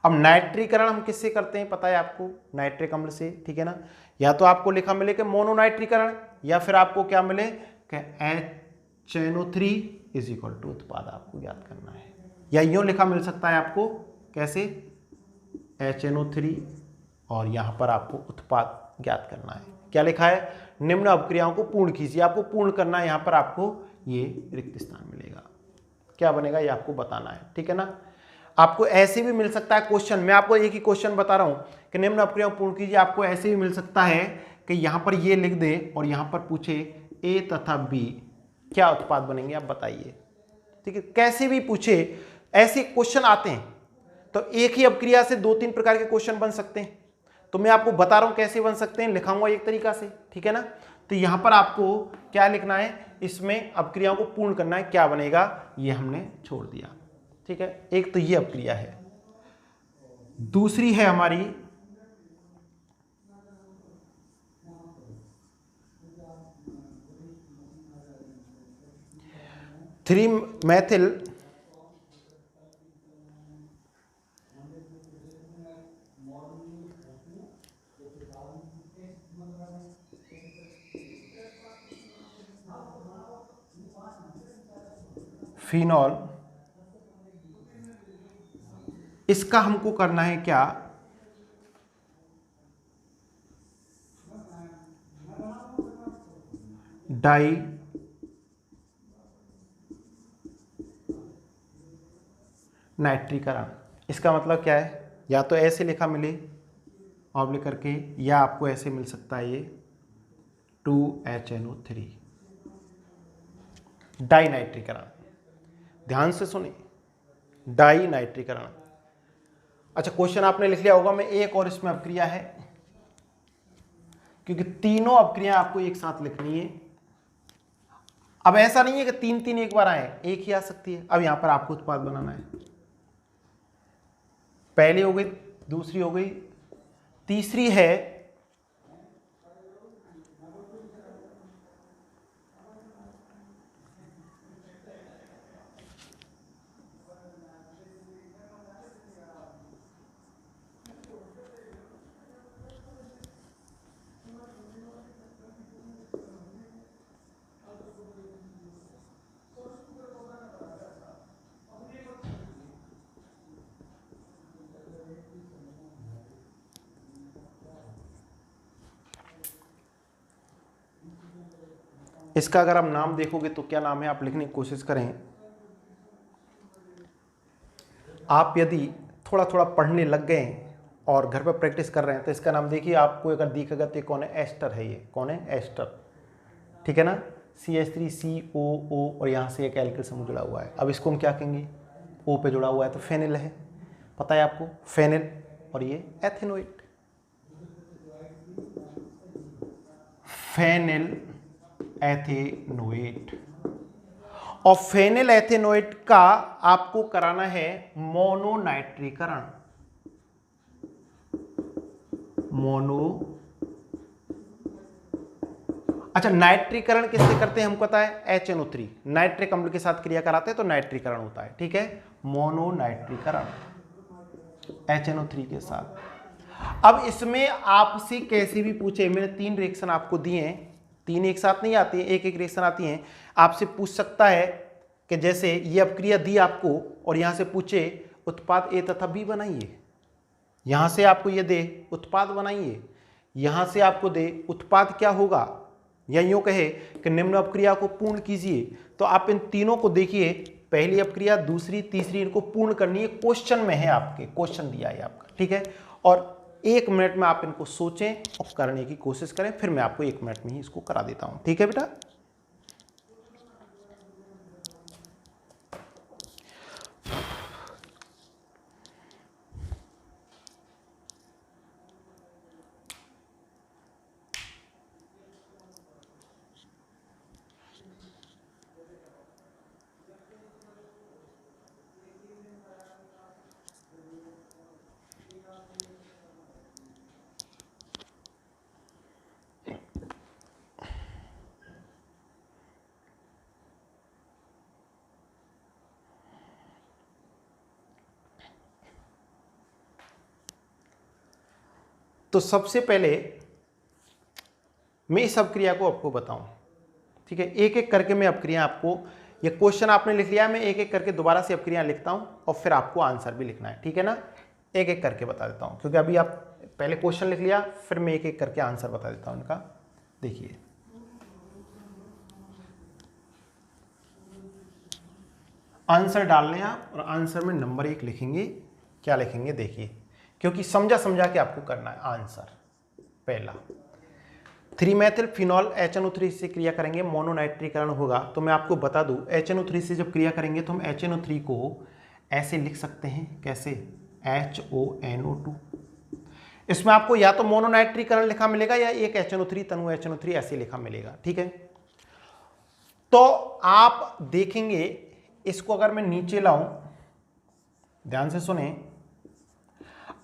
अब नाइट्रीकरण हम किससे करते हैं पता है आपको? नाइट्रिक अम्ल से, ठीक है ना। या तो आपको लिखा मिले कि मोनोनाइट्रीकरण, या फिर आपको क्या मिले कि HNO3 इज इक्वल टू उत्पाद आपको ज्ञात करना है। या यूं लिखा मिल सकता है आपको, कैसे? HNO3 और यहां पर आपको उत्पाद ज्ञात करना है। क्या लिखा है? निम्न अपक्रियाओं को पूर्ण कीजिए। आपको पूर्ण करना है, यहां पर आपको ये रिक्त स्थान मिलेगा। क्या बनेगा ये आपको बताना है, ठीक है ना। आपको ऐसे भी मिल सकता है क्वेश्चन, मैं आपको एक ही क्वेश्चन बता रहा हूं कि निम्न अपक्रियाओं पूर्ण कीजिए। आपको ऐसे भी मिल सकता है कि यहां पर ये लिख दे और यहां पर पूछे ए तथा बी क्या उत्पाद बनेंगे, आप बताइए, ठीक है। कैसे भी पूछे, ऐसे क्वेश्चन आते हैं। तो एक ही अपक्रिया से 2-3 प्रकार के क्वेश्चन बन सकते हैं। तो मैं आपको बता रहा हूं कैसे बन सकते हैं, लिखाऊंगा एक तरीका से, ठीक है ना। तो यहां पर आपको क्या लिखना है, इसमें अपक्रियाओं को पूर्ण करना है। क्या बनेगा ये हमने छोड़ दिया, ठीक है। एक तो ये अपक्रिया है। दूसरी है हमारी 3-मेथिल फिनॉल। इसका हमको करना है क्या, डाई नाइट्रीकरण। इसका मतलब क्या है? या तो ऐसे लिखा मिले ऑब्लिक करके, या आपको ऐसे मिल सकता है ये 2HNO3 डाई नाइट्रीकरण। ध्यान से सुने, डाई नाइट्रीकरण। अच्छा क्वेश्चन आपने लिख लिया होगा। मैं एक और इसमें अपक्रिया है, क्योंकि तीनों अपक्रिया आपको एक साथ लिखनी है। अब ऐसा नहीं है कि 3-3 एक बार आए, एक ही आ सकती है। अब यहां पर आपको उत्पाद बनाना है। पहली हो गई, दूसरी हो गई, तीसरी है इसका। अगर आप नाम देखोगे तो क्या नाम है, आप लिखने की कोशिश करें। आप यदि थोड़ा थोड़ा पढ़ने लग गए और घर पर प्रैक्टिस कर रहे हैं तो इसका नाम देखिए, आपको अगर दिखेगा तो कौन है? एस्टर है। ये कौन है? एस्टर, ठीक है ना। CH3COO और यहाँ से एक एल्किल समूह जुड़ा हुआ है। अब इसको हम क्या कहेंगे? O पे जुड़ा हुआ है तो फेनिल है, पता है आपको, फेनिल। और ये एथेनोइट, फेनिल एथेनोइट। और फेनिल एथेनोइट का आपको कराना है मोनोनाइट्रीकरण। मोनो, अच्छा नाइट्रीकरण किससे करते हैं हमको पता है? HNO3 नाइट्रिक अम्ल के साथ क्रिया कराते हैं तो नाइट्रीकरण होता है, ठीक है। मोनोनाइट्रीकरण HNO3 के साथ। अब इसमें आपसे कैसे भी पूछे, मैंने 3 रिएक्शन आपको दिए हैं, 3 एक साथ नहीं आती है, एक एक रिएक्शन आती है। आपसे पूछ सकता है कि जैसे ये अपक्रिया दी आपको और यहां से पूछे उत्पाद A तथा B बनाइए। यहां से आपको ये दे उत्पाद बनाइए, यहां से आपको दे उत्पाद क्या होगा, या यूं कहे कि निम्न अपक्रिया को पूर्ण कीजिए। तो आप इन तीनों को देखिए, पहली अपक्रिया, दूसरी, तीसरी, इनको पूर्ण करनी है। क्वेश्चन में है, आपके क्वेश्चन दिया है आपका, ठीक है। और 1 मिनट में आप इनको सोचें और करने की कोशिश करें, फिर मैं आपको 1 मिनट में ही इसको करा देता हूं, ठीक है बेटा। तो सबसे पहले मैं इस अपक्रिया को आपको बताऊं, ठीक है। एक एक करके मैं अपक्रिया आपको, ये क्वेश्चन आपने लिख लिया, मैं एक एक करके दोबारा से अपक्रिया लिखता हूं और फिर आपको आंसर भी लिखना है, ठीक है ना। एक एक करके बता देता हूं, क्योंकि अभी आप पहले क्वेश्चन लिख लिया, फिर मैं एक एक करके आंसर बता देता हूं इनका। देखिए, आंसर डाल लें आप, और आंसर में नंबर 1 लिखेंगे। क्या लिखेंगे देखिए, क्योंकि समझा समझा के आपको करना है। आंसर पहला, 3 मेथिल फिनॉल HNO3 से क्रिया करेंगे, मोनोनाइट्रीकरण होगा। तो मैं आपको बता दूं, HNO3 से जब क्रिया करेंगे तो हम HNO3 को ऐसे लिख सकते हैं, कैसे, HONO2। इसमें आपको या तो मोनोनाइट्रीकरण लिखा मिलेगा या एक HNO3 तनु HNO3 ऐसे लिखा मिलेगा, ठीक है। तो आप देखेंगे इसको, अगर मैं नीचे लाऊं, ध्यान से सुने,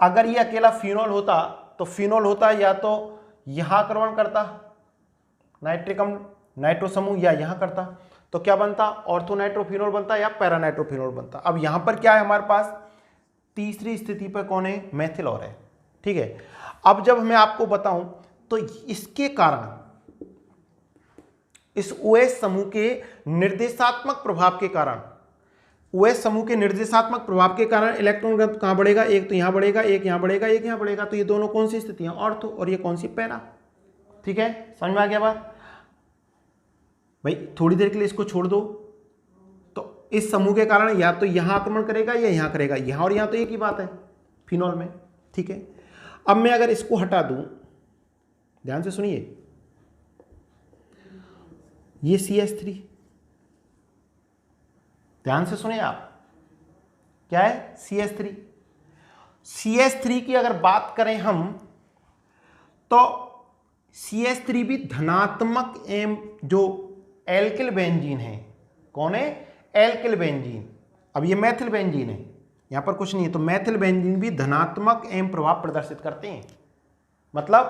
अगर ये अकेला फिनॉल होता तो फिनॉल होता या तो यहां आक्रमण करता नाइट्रिक अम्ल, नाइट्रो समूह, या यहां करता, तो क्या बनता, ऑर्थोनाइट्रोफिनॉल बनता या पैरानाइट्रोफिनॉल बनता। अब यहां पर क्या है हमारे पास, तीसरी स्थिति पर कौन है, मेथिल और है, ठीक है। अब जब मैं आपको बताऊं तो इसके कारण, इस OH समूह के निर्देशात्मक प्रभाव के कारण, OH समूह के निर्देशात्मक प्रभाव के कारण इलेक्ट्रॉन घनत्व कहां बढ़ेगा, एक तो यहां बढ़ेगा, एक यहां बढ़ेगा, एक यहां बढ़ेगा। तो ये दोनों कौन सी स्थितियां, ऑर्थो, और ये कौन सी, पैरा, ठीक है। समझ में आ गया बात भाई। थोड़ी देर के लिए इसको छोड़ दो, तो इस समूह के कारण या तो यहां आक्रमण करेगा या यहां करेगा, यहां और यहां तो एक ही बात है फिनॉल में, ठीक है। अब मैं अगर इसको हटा दूं, ध्यान से सुनिए, ये CH3, ध्यान से सुनिए आप, क्या है, CH3। CH3 की अगर बात करें हम, तो CH3 भी धनात्मक एम, जो एल्किल बेंजीन है, कौन है, एल्किल बेंजीन। अब ये मैथिल बेंजीन है, यहां पर कुछ नहीं है, तो मैथिल बेंजीन भी धनात्मक एम प्रभाव प्रदर्शित करते हैं, मतलब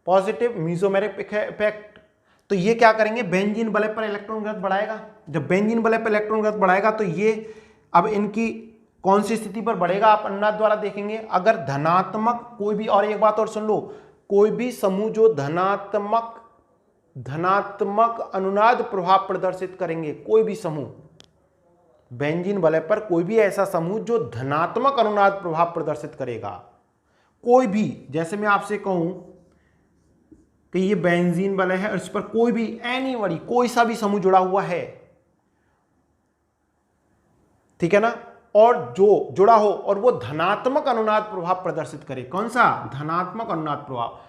पॉजिटिव मीसोमेरिक इफेक्ट। तो ये क्या करेंगे, बेंजीन वलय पर इलेक्ट्रॉन घनत्व बढ़ाएगा। जब बेंजीन वलय पर इलेक्ट्रॉन घनत्व बढ़ाएगा तो ये अब इनकी कौन सी स्थिति पर बढ़ेगा, आप अनुनाद द्वारा देखेंगे। अगर धनात्मक कोई भी, और एक बात और सुन लो, कोई भी समूह जो धनात्मक अनुनाद प्रभाव प्रदर्शित करेंगे, कोई भी समूह बेंजीन वलय पर, कोई भी ऐसा समूह जो धनात्मक अनुनाद प्रभाव प्रदर्शित करेगा, कोई भी, जैसे मैं आपसे कहूं कि ये बेंजीन वलय है और इस पर कोई भी एनीबॉडी, कोई सा भी समूह जुड़ा हुआ है, ठीक है ना, और जो जुड़ा हो और वो धनात्मक अनुनाद प्रभाव प्रदर्शित करे, कौन सा, धनात्मक अनुनाद प्रभाव,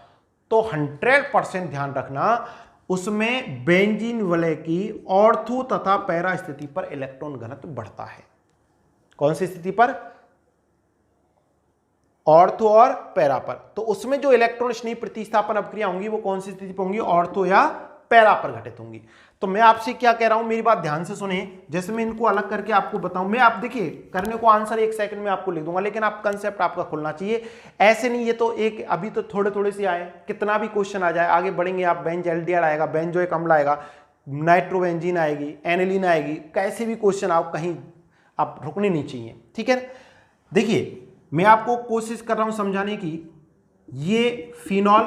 तो 100% ध्यान रखना, उसमें बेंजीन वलय की ऑर्थो तथा पैरा स्थिति पर इलेक्ट्रॉन घनत्व बढ़ता है। कौन सी स्थिति पर, ऑर्थो और पैरा पर। तो उसमें जो इलेक्ट्रॉन स्नेह प्रतिस्थापन अपक्रिया होंगी वो कौन सी स्थिति पर होंगी, ऑर्थो या पैरा पर घटित होंगी। तो मैं आपसे क्या कह रहा हूं, मेरी बात ध्यान से सुने, जैसे मैं इनको अलग करके आपको बताऊं, मैं आप देखिए करने को आंसर 1 सेकंड में आपको लिख दूंगा, लेकिन आप कंसेप्ट आपका खुलना चाहिए। ऐसे नहीं, ये तो एक अभी तो थोड़े थोड़े से आए, कितना भी क्वेश्चन आ जाए, आगे बढ़ेंगे आप, बेंज एल्डिहाइड आएगा, बेंजोइक अम्ल आएगा, नाइट्रोबेंजीन आएगी, एनिलीन आएगी, कैसे भी क्वेश्चन आप कहीं आप रुकने नहीं चाहिए, ठीक है। देखिए मैं आपको कोशिश कर रहा हूं समझाने की, ये फिनॉल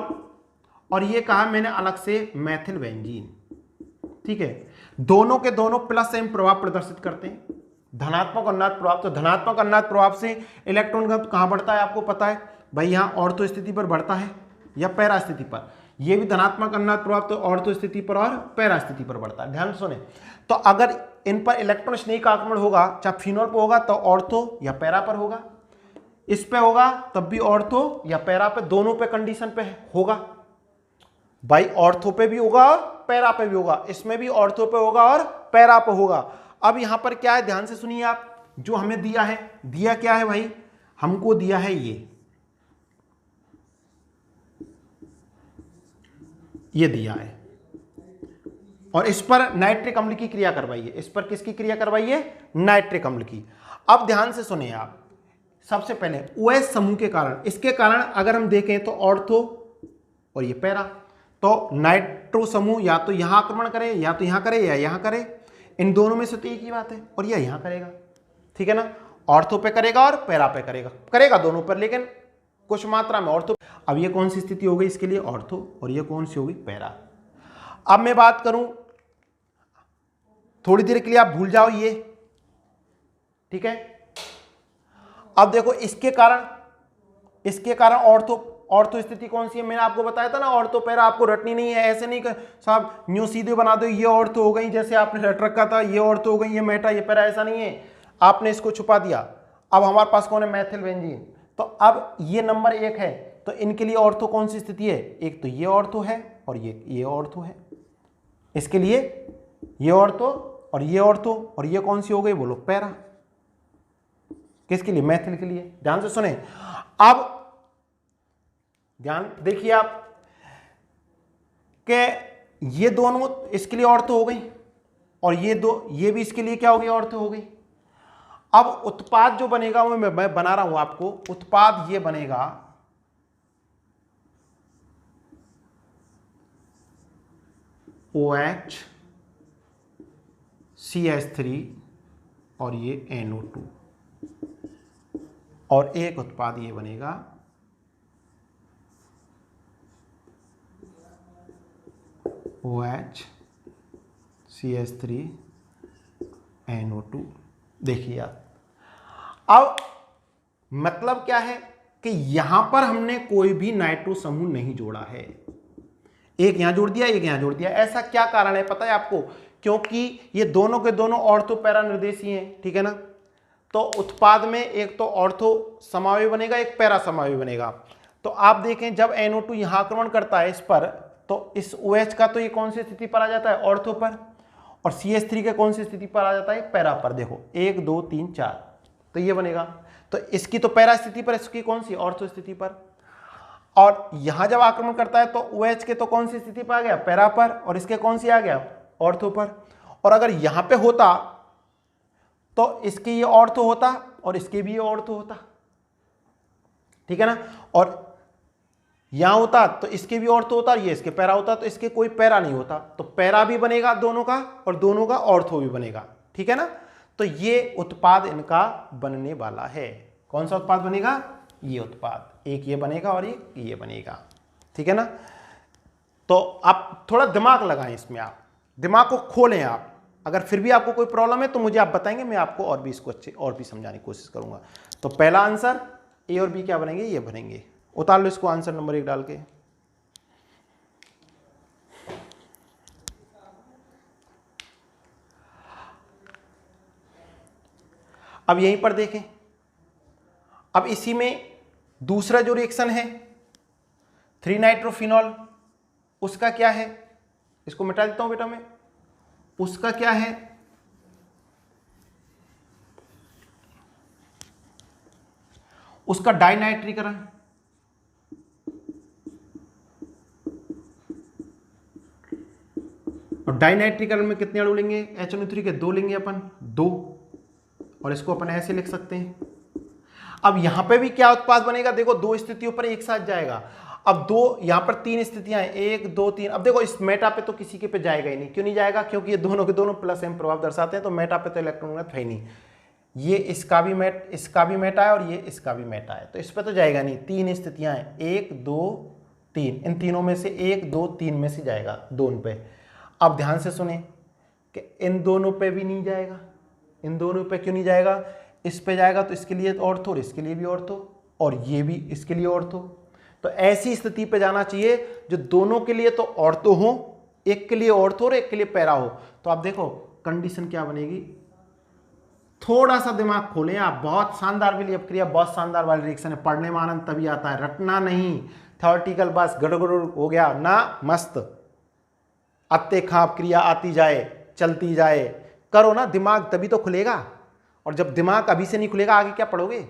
और ये कहा मैंने अलग से मैथिल बेंजीन, ठीक है, दोनों के दोनों प्लस एम प्रभाव प्रदर्शित करते हैं, धनात्मक अनुनाद प्रभाव। तो धनात्मक अनुनाद प्रभाव से इलेक्ट्रॉन घनत्व कहां बढ़ता है, आपको पता है भाई, यहां ऑर्थो स्थिति पर बढ़ता है या पैरा स्थिति पर। ये भी धनात्मक अनुनाद प्रभाव तो ऑर्थो स्थिति पर और पैरा स्थिति पर बढ़ता है, ध्यान सुने। तो अगर इन पर इलेक्ट्रॉन स्नेह का आक्रमण होगा, चाहे फिनॉल पर होगा तो ऑर्थो या पैरा पर होगा, इस पे होगा तब भी ऑर्थो या पैरा पे, दोनों पे कंडीशन पे होगा भाई, ऑर्थो पे भी होगा और पैरा पे भी होगा, इसमें भी ऑर्थो पे होगा और पैरा पे होगा। अब यहां पर क्या है, ध्यान से सुनिए आप, जो हमें दिया है, दिया क्या है भाई, हमको दिया है ये दिया है, और इस पर नाइट्रिक अम्ल की क्रिया करवाइए, इस पर किसकी क्रिया करवाइए, नाइट्रिक अम्ल की। अब ध्यान से सुनिए आप, सबसे पहले OH समूह के कारण, इसके कारण अगर हम देखें तो ऑर्थो और ये पैरा, तो नाइट्रो समूह या तो यहां आक्रमण करे या तो यहां करे या यहां करे, इन दोनों में से तो एक ही बात है, और यह यहां करेगा, ठीक है ना, ऑर्थो पे करेगा और पैरा पे करेगा, करेगा दोनों पर, लेकिन कुछ मात्रा में ऑर्थो। अब ये कौन सी स्थिति हो गई इसके लिए? ऑर्थो। और ये कौन सी हो गई? पैरा। अब मैं बात करूं, थोड़ी देर के लिए आप भूल जाओ ये, ठीक है। अब देखो इसके कारण ऑर्थो स्थिति कौन सी है? मैंने आपको बताया था ना, ऑर्थो पैरा आपको रटनी नहीं है। ऐसे नहीं कर साहब न्यू सीधे बना दो, ये ऑर्थो हो गई, जैसे आपने रट रखा था, ये ऑर्थो हो गई, ये मेटा, ये पैरा, ऐसा नहीं है। आपने इसको छुपा दिया। अब हमारे पास कौन है? मैथिल बेंजीन। तो अब ये नंबर 1 है, तो इनके लिए ऑर्थो कौन सी स्थिति है? एक तो ये ऑर्थो है और ये ऑर्थो है। इसके लिए ये ऑर्थो और ये ऑर्थो, और ये कौन सी हो गई? बोलो पैरा। किसके लिए? मैथिल के लिए। ध्यान से सुने। अब ध्यान देखिए आप कि ये दोनों इसके लिए ऑर्थो हो गई, और ये भी इसके लिए क्या हो गई? ऑर्थो हो गई। अब उत्पाद जो बनेगा वो मैं बना रहा हूं आपको। उत्पाद ये बनेगा OH CH3 और ये NO2, और एक उत्पाद ये बनेगा OH CH3 NO2। देखिए आप, अब मतलब क्या है कि यहां पर हमने कोई भी नाइट्रो समूह नहीं जोड़ा है। एक यहां जोड़ दिया, एक यहां जोड़ दिया। ऐसा क्या कारण है पता है आपको? क्योंकि ये दोनों के दोनों ऑर्थो पैरा निर्देशीय हैं, ठीक है ना। तो उत्पाद में एक तो ऑर्थो समावयवी बनेगा, एक पैरा समावयवी बनेगा। तो आप देखें जब NO2 यहां आक्रमण करता है इस पर, तो इस OH का तो ये कौन सी स्थिति पर आ जाता है? ऑर्थो पर। और CH3 के कौन सी स्थिति पर आ जाता है? पैरा पर। देखो 1 2 3 4, तो ये बनेगा। तो इसकी तो पैरा स्थिति पर, इसकी कौन सी? ऑर्थो स्थिति पर। और यहां जब आक्रमण करता है तो OH के तो कौन सी स्थिति पर आ गया? पैरा पर। और इसके कौन सी आ गया? ऑर्थो पर। और अगर यहां पे होता तो इसके ये ऑर्थो होता और इसके भी ये ऑर्थो होता, ठीक है ना। और यहां होता तो इसके भी ऑर्थो होता और ये इसके पैरा होता, तो इसके कोई पैरा नहीं होता। तो पैरा भी बनेगा दोनों का और दोनों का ऑर्थो भी बनेगा, ठीक है ना। तो ये उत्पाद इनका बनने वाला है। कौन सा उत्पाद बनेगा? ये उत्पाद। एक ये बनेगा और एक ये बनेगा, ठीक है ना। तो आप थोड़ा दिमाग लगाएं इसमें, आप दिमाग को खोलें आप। अगर फिर भी आपको कोई प्रॉब्लम है तो मुझे आप बताएंगे, मैं आपको और भी इसको अच्छे और भी समझाने की कोशिश करूंगा। तो पहला आंसर ए और बी क्या बनेंगे? ये बनेंगे। उतार लो इसको आंसर नंबर 1 डाल के। अब यहीं पर देखें, अब इसी में दूसरा जो रिएक्शन है 3 नाइट्रोफिनॉल, उसका क्या है? इसको मिटा देता हूं बेटा मैं। उसका क्या है? उसका डाइनाइट्रीकरण। और डाइनाइट्रीकरण में कितने अणु लेंगे? HNO3 के 2 लेंगे अपन, 2। और इसको अपन ऐसे लिख सकते हैं। अब यहां पे भी क्या उत्पाद बनेगा? देखो 2 स्थितियों पर एक साथ जाएगा। अब 2 यहां पर 3 स्थितियां हैं, 1 2 3। अब देखो इस मेटा पे तो किसी के पे जाएगा ही नहीं। क्यों नहीं जाएगा? क्योंकि ये दोनों के दोनों प्लस एम प्रभाव दर्शाते हैं, तो मेटा पे तो इलेक्ट्रॉन घनत्व है नहीं। ये इसका भी मेटा है और ये इसका भी मेटा है, तो इस पे तो जाएगा नहीं। 3 स्थितियां हैं, 1 2 3। इन तीनों में से 1 2 3 में से जाएगा, दोनों पे। अब ध्यान से सुने कि इन दोनों पे भी नहीं जाएगा। इन दोनों पे क्यों नहीं जाएगा? इस पे जाएगा तो इसके लिए ऑर्थो और इसके लिए भी ऑर्थो, और ये भी इसके लिए ऑर्थो। तो ऐसी स्थिति पे जाना चाहिए जो दोनों के लिए तो ऑर्थो हो, एक के लिए ऑर्थो और एक के लिए पैरा हो। तो आप देखो कंडीशन क्या बनेगी। थोड़ा सा दिमाग खोलें आप। बहुत शानदार वाली अपक्रिया, बहुत शानदार वाली रिएक्शन है। पढ़ने में आनंद तभी आता है, रटना नहीं। थ्योरेटिकल बस गड़गड़ हो गया ना, मस्त अत्ते खाप क्रिया आती जाए चलती जाए, करो ना, दिमाग तभी तो खुलेगा। और जब दिमाग अभी से नहीं खुलेगा आगे क्या पढ़ोगे?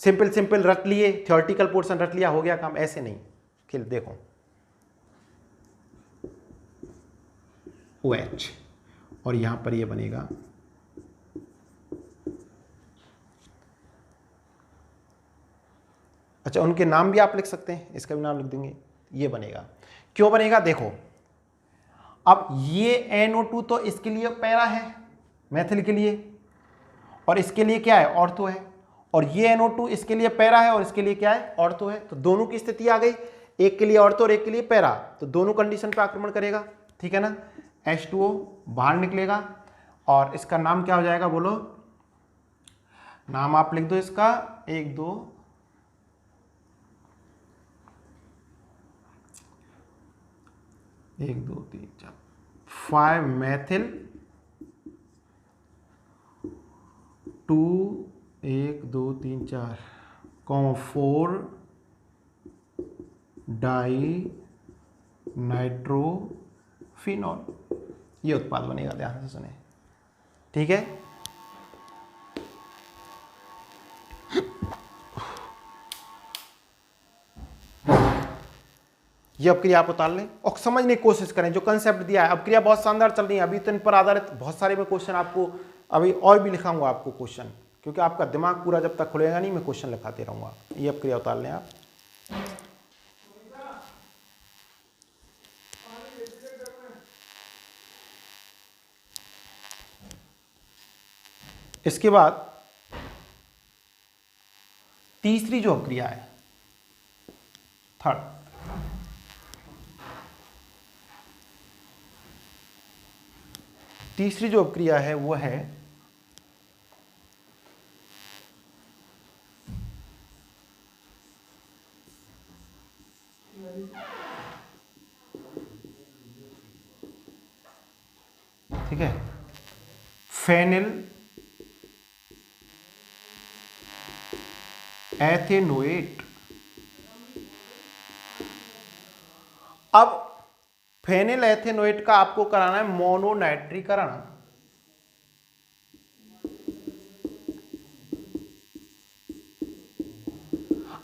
सिंपल रट लिए, थ्योरेटिकल पोर्शन रट लिया, हो गया काम, ऐसे नहीं। खेल देखो OH और यहां पर ये बनेगा अच्छा, उनके नाम भी आप लिख सकते हैं, इसका भी नाम लिख देंगे। ये बनेगा, क्यों बनेगा? देखो अब ये NO2 तो इसके लिए पैरा है, मैथिल के लिए, और इसके लिए क्या है? ऑर्थो है। और ये NO2 इसके लिए पैरा है और इसके लिए क्या है, ऑर्थो है। तो दोनों की स्थिति आ गई, एक के लिए ऑर्थो और एक के लिए पैरा, तो दोनों कंडीशन पे आक्रमण करेगा, ठीक है ना। H2O बाहर निकलेगा और इसका नाम क्या हो जाएगा, बोलो नाम आप लिख दो इसका, 1 2 1 2 3 4 5 मेथिल 2 1 2 3 4 4 डाई नाइट्रोफिनॉल, ये उत्पाद बनेगा, ध्यान से सुने, ठीक है। ये अपक्रिया आप उतार लें और समझने की कोशिश करें, जो कंसेप्ट दिया है। अपक्रिया बहुत शानदार चल रही है अभी, तो इन पर आधारित बहुत सारे मैं क्वेश्चन आपको अभी और भी लिखाऊंगा आपको क्वेश्चन, क्योंकि आपका दिमाग पूरा जब तक खुलेगा नहीं मैं क्वेश्चन लिखाते रहूंगा। ये अपक्रिया उतार लें आप। इसके बाद तीसरी जो अपक्रिया है, थर्ड, तीसरी जो अपक्रिया है वो है ठीक है, फेनिल एथेनोएट। अब फेनिल एथेनोएट का आपको कराना है मोनोनाइट्रीकरण।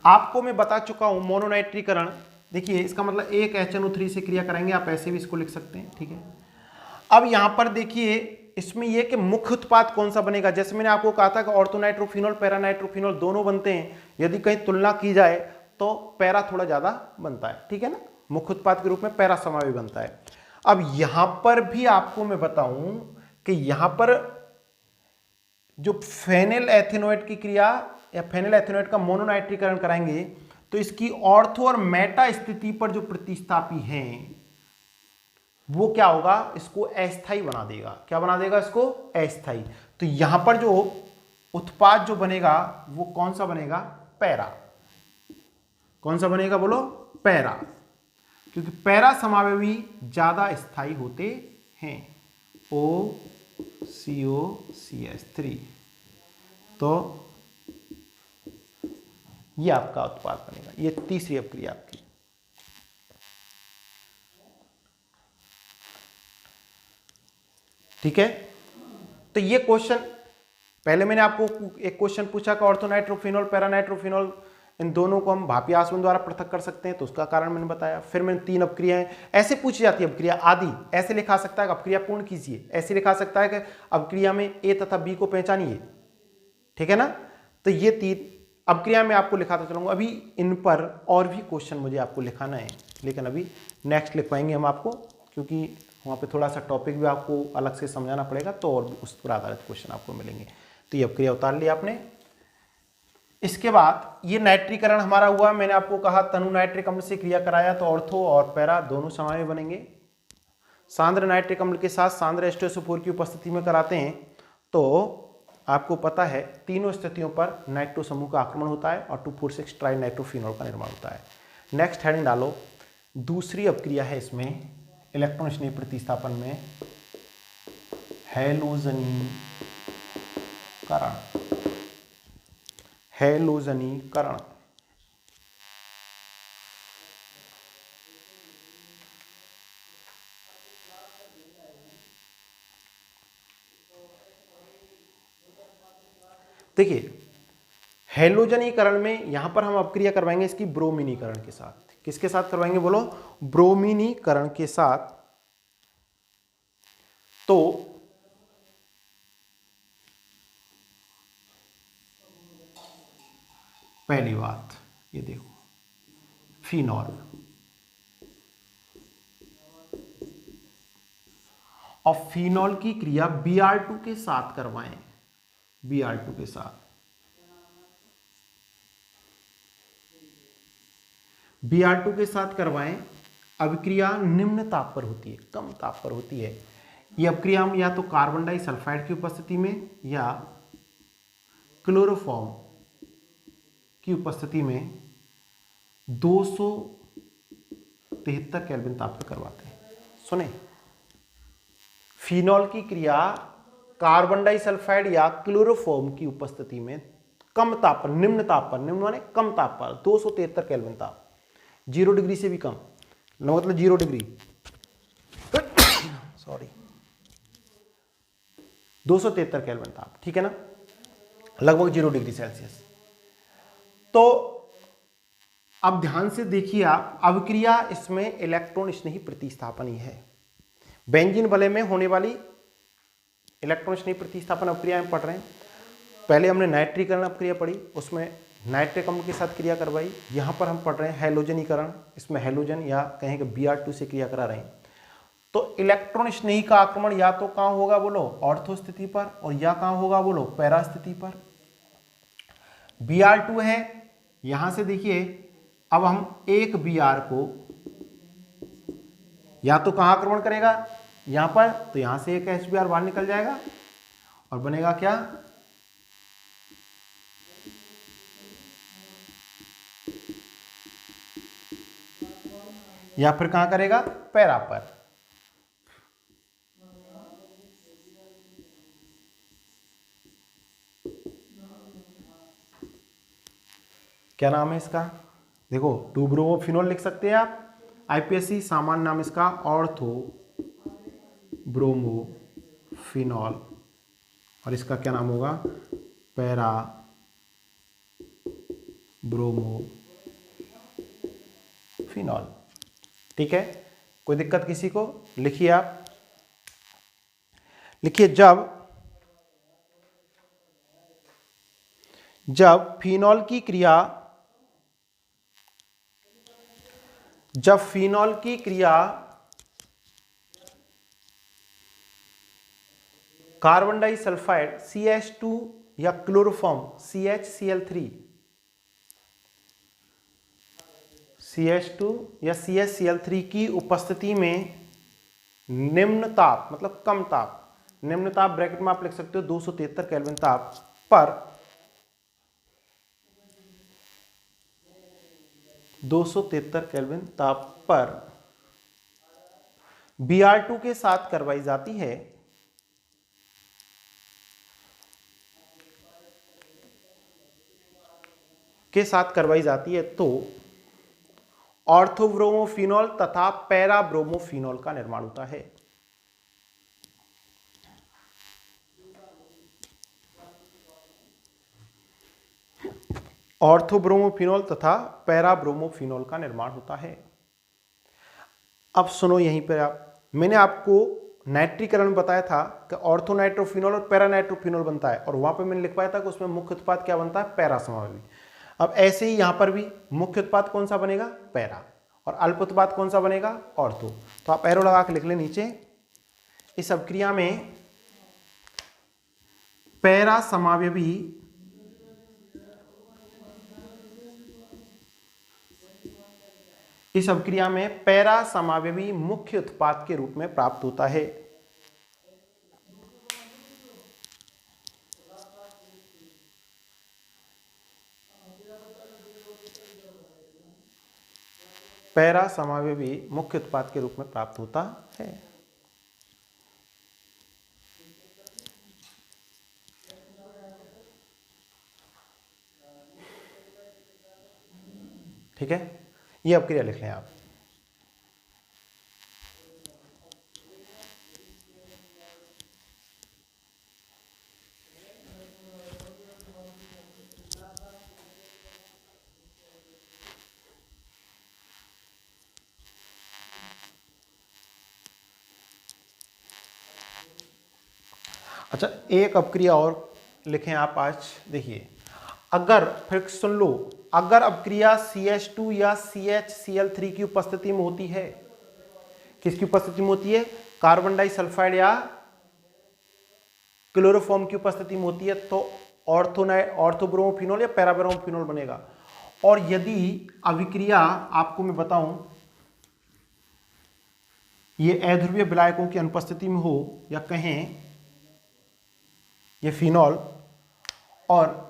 आपको मैं बता चुका हूं मोनोनाइट्रीकरण, देखिए इसका मतलब एक HNO3 से क्रिया कराएंगे, आप ऐसे भी इसको लिख सकते हैं, ठीक है। अब यहां पर देखिए इसमें यह कि मुख्य उत्पाद कौन सा बनेगा, जैसे मैंने आपको कहा था कि ऑर्थोनाइट्रोफिनॉल पैरानाइट्रोफिनॉल दोनों बनते हैं, यदि कहीं तुलना की जाए तो पैरा थोड़ा ज्यादा बनता है, ठीक है ना, मुख्य उत्पाद के रूप में पैरा समावी बनता है। अब यहां पर भी आपको मैं बताऊं कि यहां पर जो फेनिल एथेनोएट की क्रिया या फेनिल एथेनोएट का मोनोनाइट्रीकरण कराएंगे तो इसकी ऑर्थो और मेटा स्थिति पर जो प्रतिस्थापी हैं वो क्या होगा, इसको अस्थायी बना देगा। क्या बना देगा इसको, अस्थायी। तो यहां पर जो उत्पाद जो बनेगा वो कौन सा बनेगा, पैरा। कौन सा बनेगा बोलो, पैरा, क्योंकि पैरा समावेवी ज्यादा स्थायी होते हैं, OCOCH3। तो ये आपका उत्पाद बनेगा। ये तीसरी अपक्रिया आपकी। ठीक है, तो ये क्वेश्चन पहले मैंने आपको एक क्वेश्चन पूछा कि ऑर्थोनाइट्रोफिनॉल पैरानाइट्रोफिनॉल इन दोनों को हम भापी आसवन द्वारा पृथक कर सकते हैं, तो उसका कारण मैंने बताया। फिर मैंने 3 अपक्रियाएं ऐसे पूछी जाती है, अपक्रिया आदि ऐसे लिखा सकता है कि अपक्रिया पूर्ण कीजिए, ऐसे लिखा सकता है कि अपक्रिया में ए तथा बी को पहचानिए, ठीक है ना। तो ये 3 अपक्रिया में आपको लिखाता चलूंगा। अभी इन पर और भी क्वेश्चन मुझे आपको लिखाना है, लेकिन अभी नेक्स्ट लिखवाएंगे हम आपको, क्योंकि वहाँ पे थोड़ा सा टॉपिक भी आपको अलग से समझाना पड़ेगा, तो और भी उस पर आधारित क्वेश्चन आपको मिलेंगे। तो ये अपक्रिया उतार लिया आपने। इसके बाद ये नाइट्रीकरण हमारा हुआ, मैंने आपको कहा तनु नाइट्रिक अम्ल से क्रिया कराया तो ऑर्थो और पैरा दोनों समावे बनेंगे। सांद्र नाइट्रिक अम्ल के साथ सांद्र H2SO4 की उपस्थिति में कराते हैं तो आपको पता है तीनों स्थितियों पर नाइट्रो समूह का आक्रमण होता है और 2,4,6 ट्राई नाइट्रोफिनॉल का निर्माण होता है। नेक्स्ट हेडिंग डालो, दूसरी अपक्रिया है इसमें इलेक्ट्रॉन स्नेह प्रतिस्थापन में हैलोजनीकरण। हैलोजनीकरण देखिए, हैलोजनीकरण में यहां पर हम अपक्रिया करवाएंगे इसकी ब्रोमीनीकरण के साथ। किसके साथ करवाएंगे बोलो, ब्रोमीनीकरण के साथ। तो पहली बात ये देखो, फिनॉल और फिनॉल की क्रिया Br2 के साथ करवाएं, Br2 के साथ। Br2 के साथ करवाएं, अभिक्रिया निम्न ताप पर होती है, कम ताप पर होती है। ये अभिक्रिया हम या तो कार्बन डाइसल्फाइड की उपस्थिति में या क्लोरोफॉर्म की उपस्थिति में 273 केल्विन ताप पर करवाते हैं। सुने, फिनॉल की क्रिया कार्बन डाइसल्फाइड या क्लोरोफॉर्म की उपस्थिति में कम ताप पर, निम्न ताप पर, निम्न माने कम ताप पर, 273 केल्विन ताप, 0 डिग्री से भी कम, मतलब 0 डिग्री सॉरी 273 केल्विन ताप, ठीक है ना, लगभग 0 डिग्री सेल्सियस। तो अब ध्यान से देखिए आप, अभिक्रिया इसमें इलेक्ट्रॉन स्नेही प्रतिस्थापन ही है। बेंजीन वलय में होने वाली इलेक्ट्रॉन स्नेही प्रतिस्थापन अभिक्रिया में पढ़ रहे हैं। पहले हमने नाइट्रीकरण अभिक्रिया पढ़ी, उसमें नाइट्रिक अम्ल के साथ क्रिया करवाई। यहाँ पर हम पढ़ रहे हैं हैलोजनीकरण, इसमें हैलोजन या कहें कि Br2 से क्रिया करा रहे हैं। तो इलेक्ट्रॉन स्नेही का आक्रमण या तो कहाँ होगा बोलो, ऑर्थो स्थिति पर, और या कहाँ होगा बोलो, पैरा स्थिति पर। Br2 है, यहां से देखिए अब हम एक Br को या तो कहाँ आक्रमण करेगा, यहां पर, तो यहां से एक HBr बाहर निकल जाएगा और बनेगा क्या, या फिर कहां करेगा, पैरा पर। क्या नाम है इसका, देखो 2-ब्रोमोफिनॉल लिख सकते हैं आप, आईपीएससी सामान्य नाम इसका ऑर्थो ब्रोमोफिनॉल, और इसका क्या नाम होगा, पैरा ब्रोमोफिनॉल। ठीक है, कोई दिक्कत किसी को, लिखिए आप, लिखिए जब फिनॉल की क्रिया, जब फिनॉल की क्रिया कार्बन डाइसल्फाइड CH2 या क्लोरोफॉर्म CH2 या CHCl3 की उपस्थिति में निम्न ताप, मतलब कम ताप, निम्न ताप ब्रैकेट में आप लिख सकते हो 273 केल्विन ताप पर, 273 केल्विन ताप पर Br2 के साथ करवाई जाती है, तो ऑर्थोब्रोमोफिनॉल तथा पैराब्रोमोफिनॉल का निर्माण होता है। ऑर्थोब्रोमोफिनॉल तथा पैराब्रोमोफिनॉल का निर्माण होता है। अब सुनो, यहीं पर मैंने आपको नाइट्रीकरण में बताया था कि ऑर्थोनाइट्रोफिनॉल और पैरानाइट्रोफिनॉल बनता है, और वहां पर मैंने लिखवाया था कि उसमें मुख्य उत्पाद क्या बनता है, पैरा समावेशी। अब ऐसे ही यहां पर भी मुख्य उत्पाद कौन सा बनेगा, पैरा, और अल्प उत्पाद कौन सा बनेगा, ऑर्थो। तो आप एरो लगा के लिख लें नीचे, इस अभिक्रिया में पैरा समावयवी इस अभिक्रिया में पैरा समावयवी मुख्य उत्पाद के रूप में प्राप्त होता है। पैरा समावयवी मुख्य उत्पाद के रूप में प्राप्त होता है। ठीक है, ये अभिक्रिया लिख लें आप। अच्छा, एक अभिक्रिया और लिखें आप आज, देखिए, अगर, फिर सुन लो, अगर अभिक्रिया CH2 या CHCl3 की उपस्थिति में होती है, किसकी उपस्थिति में होती है, कार्बन डाइसल्फाइड या क्लोरोफॉर्म की उपस्थिति में होती है, तो ऑर्थोब्रोमोफिनॉल या पैराब्रोमोफिनॉल बनेगा। और यदि अभिक्रिया आपको मैं बताऊं ये अध्रुवीय विलायकों की अनुपस्थिति में हो, या कहें ये फिनॉल और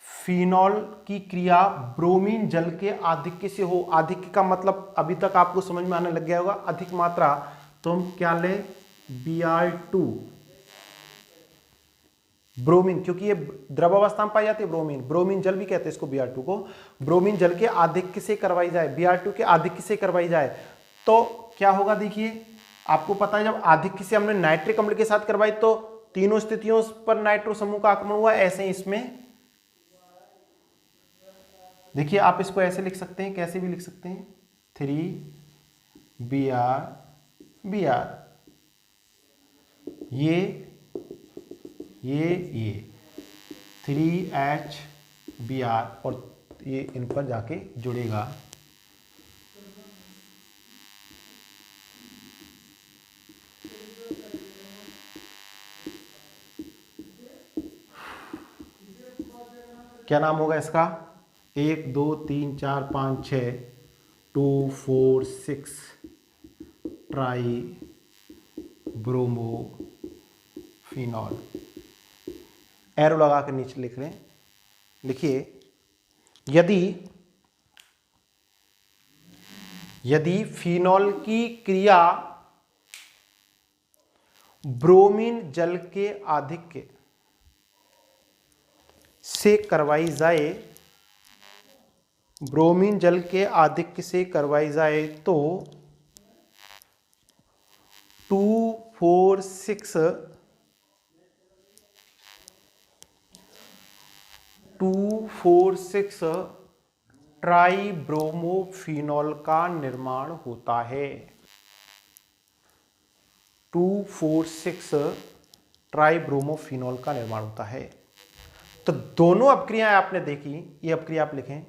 फिनॉल की क्रिया ब्रोमीन जल के आधिक्य से हो, आधिक्य का मतलब अभी तक आपको समझ में आने लग गया होगा, अधिक मात्रा, तो हम क्या लें, Br2 ब्रोमीन, क्योंकि ये द्रवावस्था में पाई जाती है ब्रोमीन, ब्रोमीन जल भी कहते हैं इसको Br2 को, ब्रोमीन जल के आधिक्य से करवाई जाए, Br2 के आधिक्य से करवाई जाए, तो क्या होगा, देखिए आपको पता है जब आधिक्य से हमने नाइट्रिक अम्ल के साथ करवाई तो तीनों स्थितियों पर नाइट्रो समूह का आक्रमण हुआ, ऐसे ही इसमें देखिए आप इसको ऐसे लिख सकते हैं, कैसे भी लिख सकते हैं, 3Br ये 3HBr और ये इन पर जाके जुड़ेगा। क्या नाम होगा इसका, 1 2 3 4 5 6 2 4 6 ट्राई ब्रोमो फिनॉल। एरो लगा कर नीचे लिख लें, लिखिए यदि फिनॉल की क्रिया ब्रोमीन जल के आधिक्य से करवाई जाए, ब्रोमीन जल के आधिक्य से करवाई जाए तो 2,4,6 ट्राइब्रोमोफिनॉल का निर्माण होता है। 2,4,6 ट्राइब्रोमोफिनॉल का निर्माण होता है। तो दोनों अपक्रियाएं आपने देखी, ये अपक्रिया आप लिखें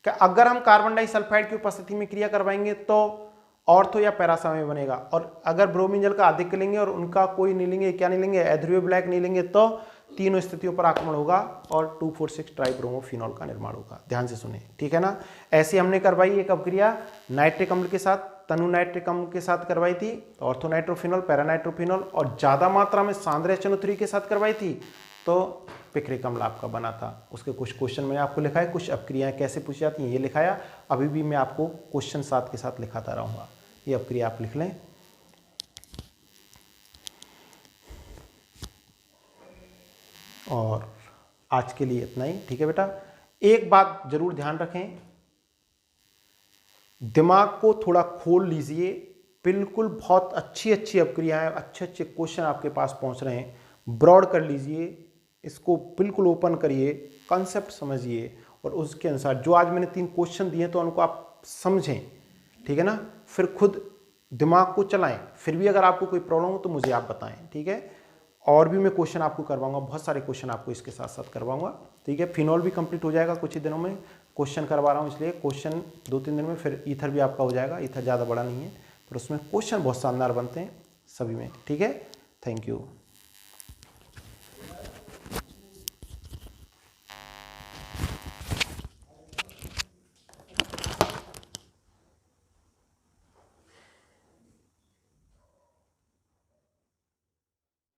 कि अगर हम कार्बन डाइसल्फाइड की उपस्थिति में क्रिया करवाएंगे तो ऑर्थो या पैरासमय बनेगा, और अगर ब्रोमीन जल का आधिक्य लेंगे और उनका कोई नहीं लेंगे, क्या नहीं लेंगे, अध्रुवीय विलायक नहीं लेंगे, तो तीनों स्थितियों पर आक्रमण होगा और 2,4,6 ट्राइब्रोमोफिनॉल का निर्माण होगा। ध्यान से सुने, ठीक है ना। ऐसे हमने करवाई एक अपक्रिया नाइट्रिक अम्ल के साथ, तनु नाइट्रिक अम्ल के साथ करवाई थी, ऑर्थो नाइट्रोफिनॉल, पैरानाइट्रोफिनॉल, और ज्यादा मात्रा में सांद्र HNO3 के साथ करवाई थी तो पिक्रिक अम्ल आपका बना था। उसके कुछ क्वेश्चन मैंने आपको लिखा है, कुछ अपक्रियाएं कैसे पूछी जाती हैं ये लिखाया, अभी भी मैं आपको क्वेश्चन साथ के साथ लिखाता रहूंगा। ये अपक्रिया आप लिख लें। और आज के लिए इतना ही, ठीक है बेटा। एक बात जरूर ध्यान रखें, दिमाग को थोड़ा खोल लीजिए, बिल्कुल बहुत अच्छी अच्छी अपक्रियाएं, अच्छे अच्छे क्वेश्चन आपके पास पहुंच रहे हैं, ब्रॉड कर लीजिए, इसको बिल्कुल ओपन करिए, कॉन्सेप्ट समझिए और उसके अनुसार जो आज मैंने 3 क्वेश्चन दिए तो उनको आप समझें, ठीक है ना। फिर खुद दिमाग को चलाएं, फिर भी अगर आपको कोई प्रॉब्लम हो तो मुझे आप बताएं, ठीक है। और भी मैं क्वेश्चन आपको करवाऊंगा, बहुत सारे क्वेश्चन आपको इसके साथ साथ करवाऊंगा, ठीक है। फिनॉल भी कंप्लीट हो जाएगा कुछ ही दिनों में, क्वेश्चन करवा रहा हूँ इसलिए, क्वेश्चन 2-3 दिन में, फिर ईथर भी आपका हो जाएगा। ईथर ज़्यादा बड़ा नहीं है पर उसमें क्वेश्चन बहुत शानदार बनते हैं सभी में, ठीक है। Thank you.